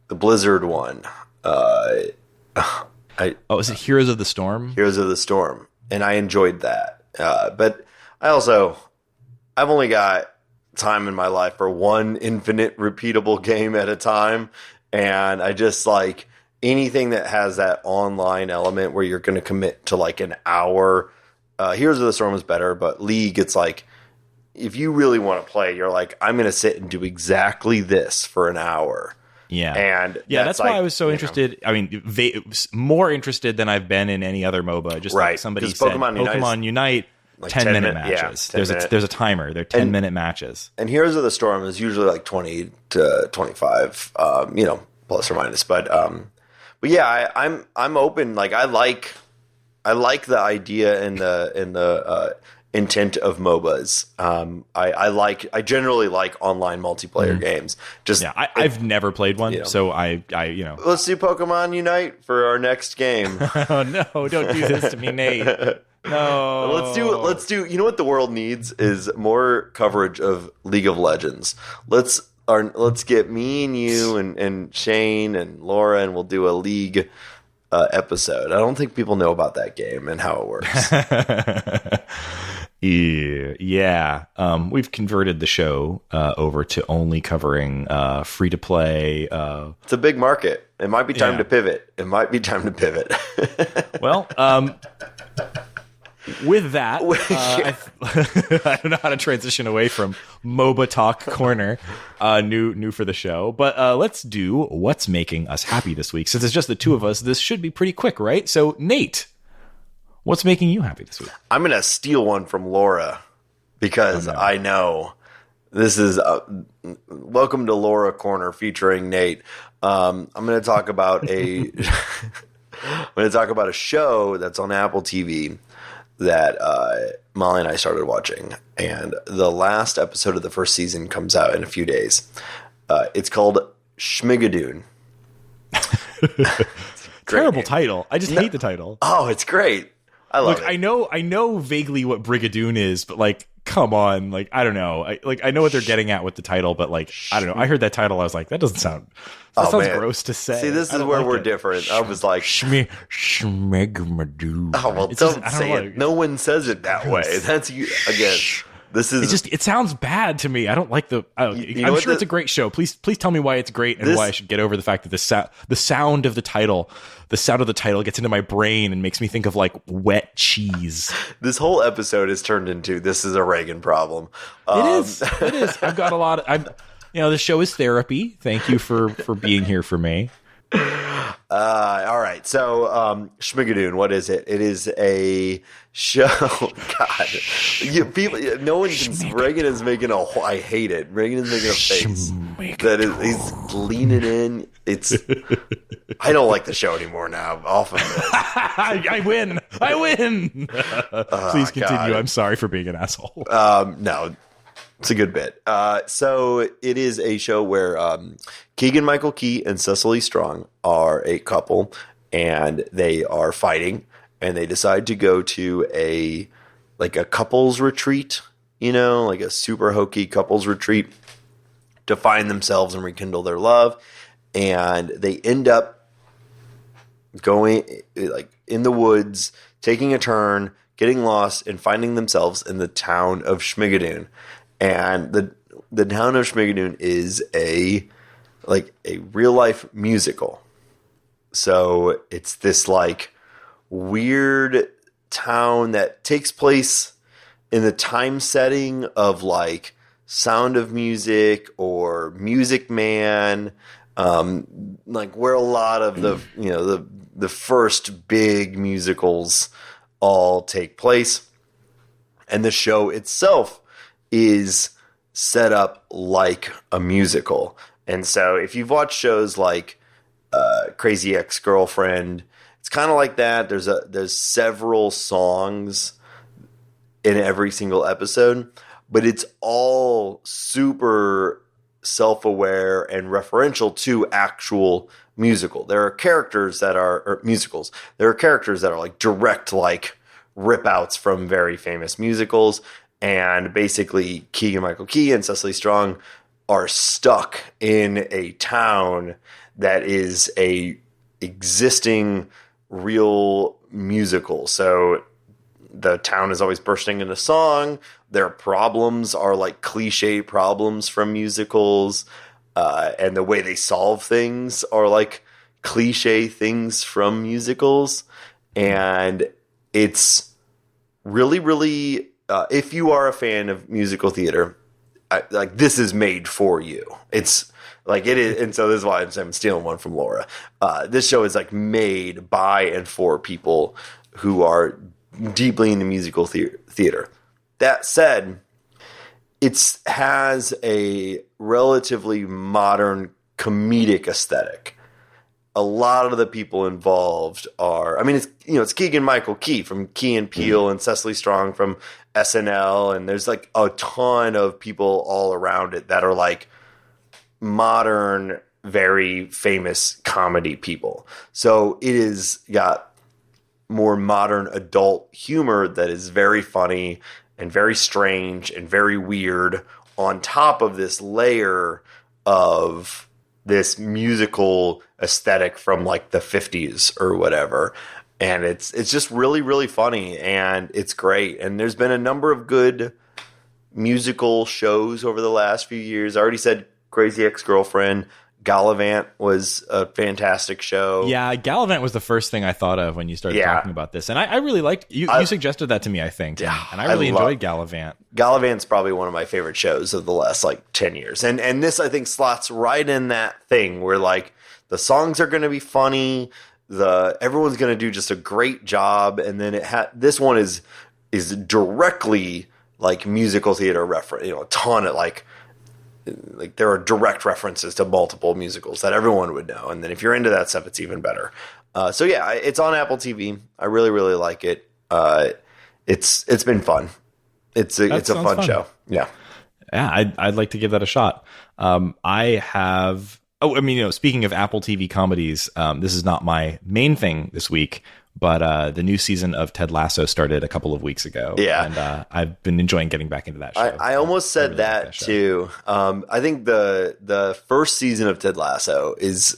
Blizzard one. Is it Heroes of the Storm? Heroes of the Storm, and I enjoyed that. But I've only got time in my life for one infinite repeatable game at a time, and I just like anything that has that online element where you're going to commit to like an hour. Heroes of the Storm is better, but League, it's like if you really want to play, you're like, I'm going to sit and do exactly this for an hour. Yeah. And that's why I was so interested. I mean, more interested than I've been in any other MOBA. Just like somebody said, Pokemon Unite, like 10-minute matches. Yeah, there's a timer. They're 10-minute matches. And Heroes of the Storm is usually like 20 to 25, plus or minus. But yeah, I'm open. Like I like the idea and the intent of MOBAs. I generally like online multiplayer games. I've never played one, so I let's do Pokemon Unite for our next game. Oh no, don't do this to me, Nate. No. Let's do you know what the world needs is more coverage of League of Legends. Let's let's get me and you and Shane and Laura, and we'll do a League episode. I don't think people know about that game and how it works. Yeah. We've converted the show over to only covering free to play. It's a big market. It might be time to pivot. Well, with that, I don't know how to transition away from MOBA Talk Corner, new for the show. But let's do what's making us happy this week. Since it's just the two of us, this should be pretty quick, right? So, Nate, what's making you happy this week? I'm going to steal one from Laura because I know this is welcome to Laura Corner featuring Nate. I'm going to talk about a show that's on Apple TV that Molly and I started watching, and the last episode of the first season comes out in a few days. It's called Schmigadoon. Terrible title. I just hate the title. Oh, it's great. I love it. I know vaguely what Brigadoon is, but like, come on, like, I don't know. I know what they're getting at with the title, but like, I don't know. I heard that title, I was like, that doesn't sound. That sounds gross to say. See, this is where we're different. I was like, Schmigadoon. Oh well, don't say it. No one says it that way. That's you again. This is. It sounds bad to me. I don't like the. I'm sure it's a great show. Please tell me why it's great and why I should get over the fact that the sound of the title gets into my brain and makes me think of like wet cheese. This whole episode is turned into this is a Raygan problem. It is. I've got a lot of. The show is therapy. Thank you for being here for me. All right. So, Schmigadoon, what is it? It is a show. God, no one can. Raygan is making I hate it. Raygan is making a face that he's leaning in. I don't like the show anymore now. Off of it. I win. Please continue. God. I'm sorry for being an asshole. No. It's a good bit. So it is a show where Keegan-Michael Key and Cecily Strong are a couple, and they are fighting, and they decide to go to a couples retreat, like a super hokey couples retreat to find themselves and rekindle their love. And they end up going like in the woods, taking a turn, getting lost, and finding themselves in the town of Schmigadoon. And the town of Schmigadoon is a real life musical. So it's this like weird town that takes place in the time setting of like Sound of Music or Music Man, like where a lot of the first big musicals all take place. And the show itself is set up like a musical. And so if you've watched shows like Crazy Ex-Girlfriend, it's kind of like that. There's several songs in every single episode, but it's all super self-aware and referential to actual musical. There are characters that are musicals. There are characters that are like direct like rip outs from very famous musicals. And basically, Keegan-Michael Key and Cecily Strong are stuck in a town that is a existing real musical. So the town is always bursting into song. Their problems are like cliche problems from musicals. And the way they solve things are like cliche things from musicals. And it's really, really... if you are a fan of musical theater, this is made for you. It's like it is, and so this is why I'm stealing one from Laura. This show is like made by and for people who are deeply into musical theater. That said, it has a relatively modern comedic aesthetic. A lot of the people involved are, it's Keegan-Michael Key from Key and Peele and Cecily Strong from SNL. And there's like a ton of people all around it that are like modern, very famous comedy people. So it is got more modern adult humor that is very funny and very strange and very weird on top of this layer of this musical aesthetic from like the 50s or whatever. And it's just really, really funny, and it's great. And there's been a number of good musical shows over the last few years. I already said Crazy Ex-Girlfriend. Gallivant was a fantastic show. Yeah, Gallivant was the first thing I thought of when you started talking about this. And I really liked you. You suggested that to me, I think. And I really enjoyed Gallivant. Gallivant's probably one of my favorite shows of the last, 10 years. And this, I think, slots right in that thing where, the songs are going to be funny. Everyone's going to do just a great job. And then this one is directly, musical theater reference. A ton of, there are direct references to multiple musicals that everyone would know. And then if you're into that stuff, it's even better. So yeah, it's on Apple TV. I really, really like it. It's been fun. It's a fun show. Yeah. Yeah. I'd like to give that a shot. Speaking of Apple TV comedies, this is not my main thing this week, but the new season of Ted Lasso started a couple of weeks ago. Yeah. And I've been enjoying getting back into that show. I almost said really that too. I think the first season of Ted Lasso is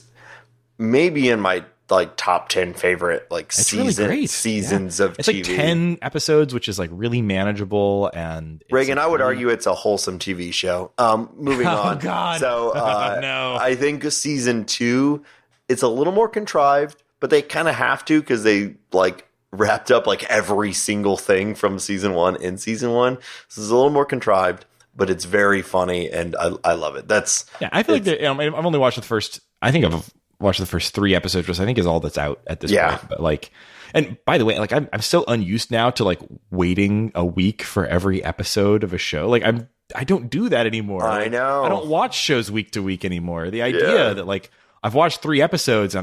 maybe in my top 10 favorite seasons of it's TV. It's 10 episodes, which is really manageable. And Raygan, I would argue it's a wholesome TV show. Moving on. Oh God. So no. I think season 2, it's a little more contrived, but they kind of have to because they wrapped up every single thing from season 1 in season 1. So it's a little more contrived, but it's very funny, and I love it. I feel I've only watched the first. I think I've watched the first 3 episodes, which I think is all that's out at this point. But and by the way, I'm so unused now to waiting a week for every episode of a show. I don't do that anymore. I know. I don't watch shows week to week anymore. The idea that I've watched 3 episodes,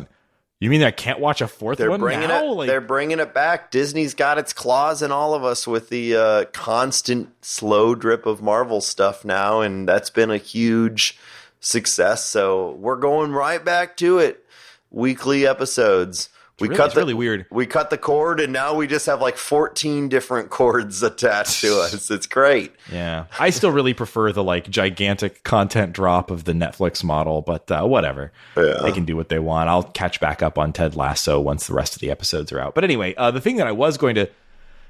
you mean I can't watch a 4th one now? They're bringing it back. Disney's got its claws in all of us with the constant slow drip of Marvel stuff now, and that's been a huge success. So we're going right back to it. Weekly episodes. It's really weird. We cut the cord, and now we just have 14 different cords attached to us. It's great. Yeah. I still really prefer the gigantic content drop of the Netflix model, but whatever. Yeah. They can do what they want. I'll catch back up on Ted Lasso once the rest of the episodes are out. But anyway, the thing that I was going to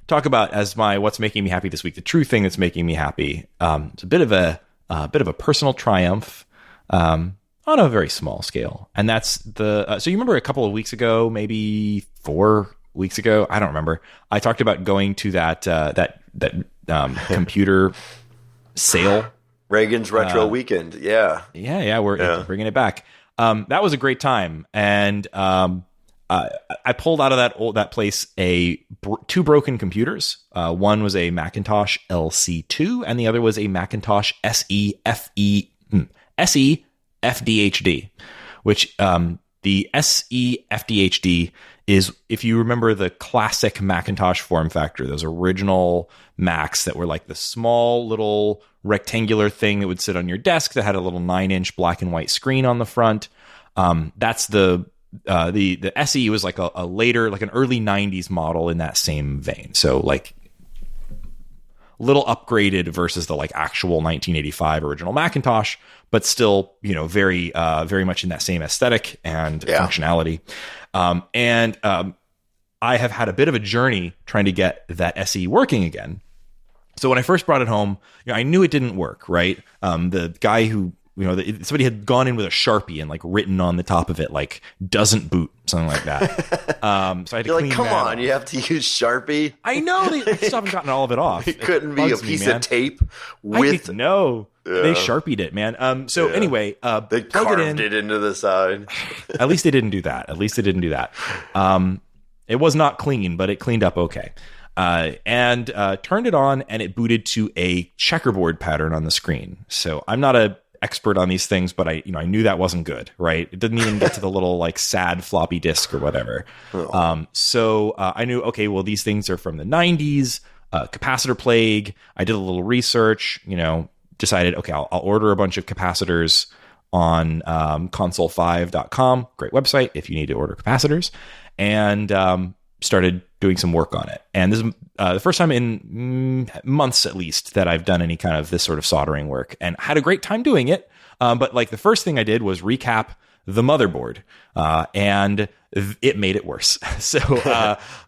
talk about as my what's making me happy this week, the true thing that's making me happy, it's a bit of a personal triumph. On a very small scale. And that's so you remember a couple of weeks ago, maybe 4 weeks ago, I don't remember. I talked about going to that computer sale. Raygan's Retro Weekend. Yeah. Yeah. We're bringing it back. That was a great time. And I pulled out of that place 2 broken computers. One was a Macintosh LC2 and the other was a Macintosh SE FDHD, which the SE FDHD is, if you remember the classic Macintosh form factor, those original Macs that were the small little rectangular thing that would sit on your desk that had a little 9-inch black and white screen on the front. That's the SE was a later, an early 90s model in that same vein. So little upgraded versus the actual 1985 original Macintosh, but still, very, very much in that same aesthetic and functionality. I have had a bit of a journey trying to get that SE working again. So when I first brought it home, I knew it didn't work, right? The guy who, somebody had gone in with a Sharpie and written on the top of it, doesn't boot, something like that. So I had to clean come that on, off. you have to use Sharpie. I know, I still haven't gotten all of it off. It couldn't be a piece of tape with. No, they Sharpied it, man. Anyway, they carved it into the side. At least they didn't do that. It was not clean, but it cleaned up okay. And turned it on, and it booted to a checkerboard pattern on the screen. So I'm not a expert on these things, but I knew that wasn't good, right? It didn't even get to the little sad floppy disk or whatever. So I knew, okay, well, these things are from the 90s, capacitor plague. I did a little research, decided, okay, I'll order a bunch of capacitors on console5.com. Great website if you need to order capacitors. And started doing some work on it. And this is the first time in months, at least, that I've done any kind of this sort of soldering work, and had a great time doing it. But like the first thing I did was recap the motherboard, and it made it worse. So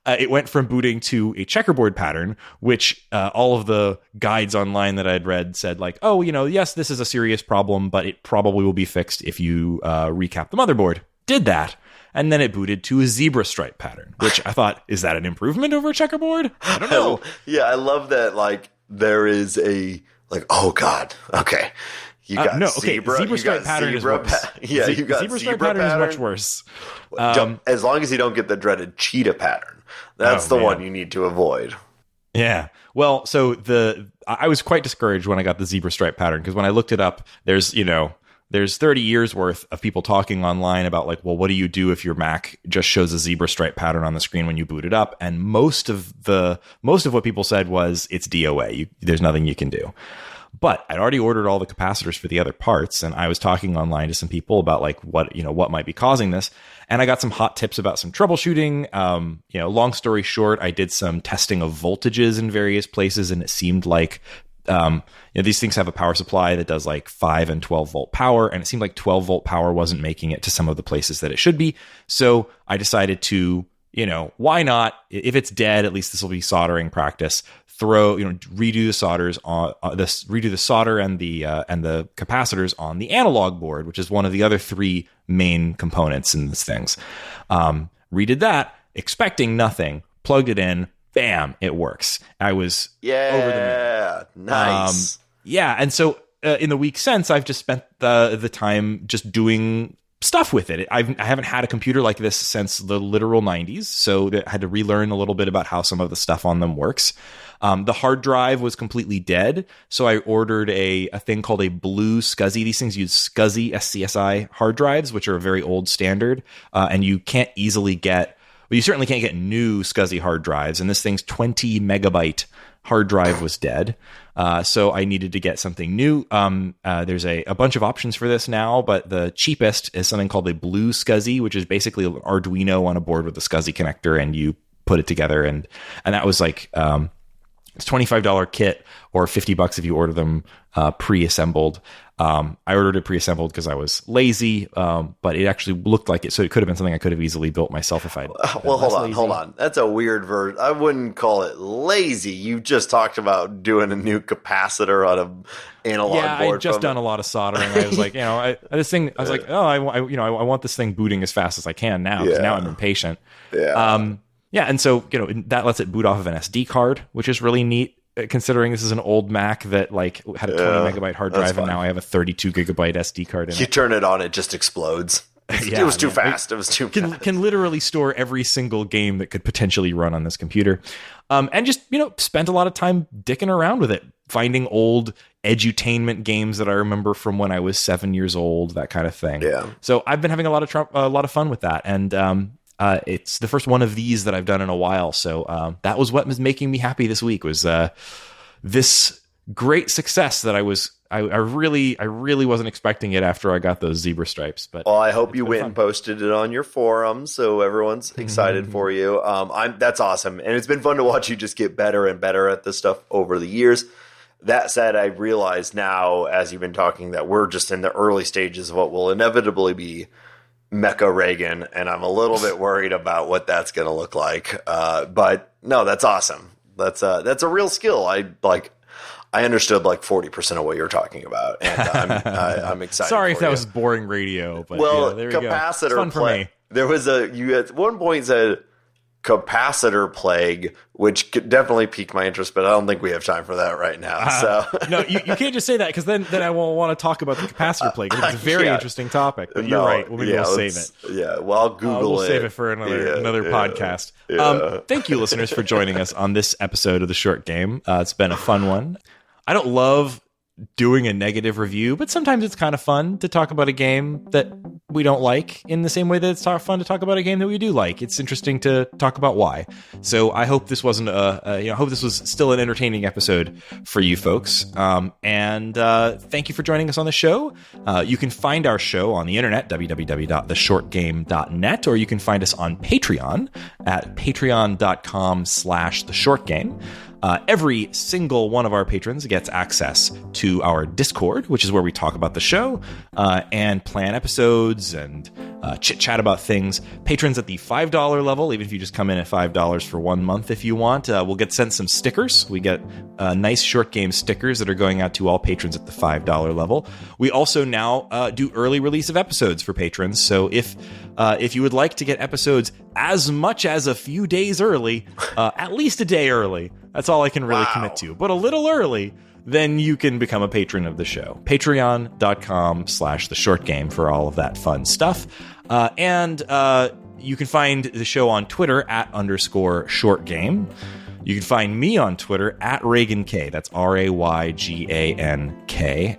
it went from booting to a checkerboard pattern, which all of the guides online that I'd read said like, oh, yes, this is a serious problem, but it probably will be fixed if you recap the motherboard. Did that. And then it booted to a zebra stripe pattern, which I thought, is that an improvement over a checkerboard? I don't know. Yeah, I love that. Like there is a like, oh God, okay. You got zebra stripe pattern is worse. You got zebra stripe pattern is much worse. As long as you don't get the dreaded cheetah pattern, that's the one you need to avoid. Yeah. Well, so I was quite discouraged when I got the zebra stripe pattern because when I looked it up, there's 30 years worth of people talking online about like, well, what do you do if your Mac just shows a zebra stripe pattern on the screen when you boot it up? And most of what people said was it's DOA. There's nothing you can do. But I'd already ordered all the capacitors for the other parts, and I was talking online to some people about like what might be causing this, and I got some hot tips about some troubleshooting. Long story short, I did some testing of voltages in various places, and it seemed like these things have a power supply that does like 5 and 12 volt power, and it seemed like 12 volt power wasn't making it to some of the places that it should be. So I decided to, why not? If it's dead, at least this will be soldering practice. Redo the solders on redo the solder and the capacitors on the analog board, which is one of the other 3 main components in these things. Redid that, expecting nothing, plugged it in, bam, it works. I was over the moon. Nice. And so in the week since, I've just spent the time just doing stuff with it. I haven't had a computer like this since the literal 90s, so I had to relearn a little bit about how some of the stuff on them works. The hard drive was completely dead, so I ordered a thing called a blue SCSI. These things use SCSI, SCSI hard drives, which are a very old standard, and you can't easily get... Well, you certainly can't get new SCSI hard drives, and this thing's 20 megabyte hard drive was dead. So I needed to get something new. There's a bunch of options for this now, but the cheapest is something called a blue SCSI, which is basically an Arduino on a board with a SCSI connector, and you put it together. And that was like, it's $25 kit or $50 if you order them pre-assembled. I ordered it pre-assembled because I was lazy, but it actually looked like it. So it could have been something I could have easily built myself if I'd well, hold on. That's a weird version. I wouldn't call it lazy. You just talked about doing a new capacitor on an analog board. Yeah, I'd just done a lot of soldering. I was like, I want this thing booting as fast as I can now because now I'm impatient. And so, that lets it boot off of an SD card, which is really neat. Considering this is an old Mac that like had a 20 megabyte hard drive, and now I have a 32 gigabyte SD card in it. You turn it on, it just explodes. It was too fast. It was too fast. Can literally store every single game that could potentially run on this computer. And just, spent a lot of time dicking around with it, finding old edutainment games that I remember from when I was 7 years old, that kind of thing. Yeah. So I've been having a lot of fun with that. And it's the first one of these that I've done in a while. So that was what was making me happy this week, was this great success that I really wasn't expecting it after I got those zebra stripes. But I hope you went and posted it on your forum, so everyone's excited for you. That's awesome, and it's been fun to watch you just get better and better at this stuff over the years. That said, I realize now, as you've been talking, that we're just in the early stages of what will inevitably be Mecha Raygan, and I'm a little bit worried about what that's going to look like. But no, that's awesome. That's a real skill. I understood like 40% of what you're talking about, and I'm excited. Sorry if that was boring radio, but there we go. Capacitor it's fun for me. There was you at one point said capacitor plague, which definitely piqued my interest, but I don't think we have time for that right now. No, you can't just say that, because then I won't want to talk about the capacitor plague. It's a very interesting topic, but you're right. Well, maybe we'll save it. Yeah, well, I'll Google we'll save it for another podcast. Yeah. Thank you, listeners, for joining us on this episode of The Short Game. It's been a fun one. I don't love doing a negative review, but sometimes it's kind of fun to talk about a game that we don't like in the same way that it's fun to talk about a game that we do like. It's interesting to talk about why. So I hope this wasn't I hope this was still an entertaining episode for you folks. And thank you for joining us on the show. You can find our show on the internet, www.theshortgame.net, or you can find us on Patreon at patreon.com/theshortgame. Every single one of our patrons gets access to our Discord, which is where we talk about the show and plan episodes and chit-chat about things. Patrons at the $5 level, even if you just come in at $5 for 1 month if you want, we'll get sent some stickers. We get nice short game stickers that are going out to all patrons at the $5 level. We also now do early release of episodes for patrons. So if you would like to get episodes as much as a few days early, at least a day early, that's all I can really commit to, but a little early, then you can become a patron of the show. Patreon.com/theshortgame for all of that fun stuff. And you can find the show on Twitter @_shortgame. You can find me on Twitter @Raygan K. That's RayGanK.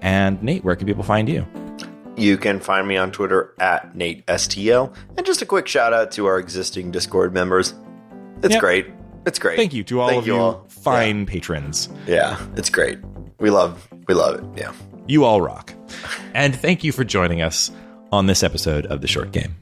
And Nate, where can people find you? You can find me on Twitter @NateSTL. And just a quick shout out to our existing Discord members. It's great. It's great. Thank you to all of you fine patrons. Yeah, it's great. We love it. Yeah. You all rock. And thank you for joining us on this episode of The Short Game.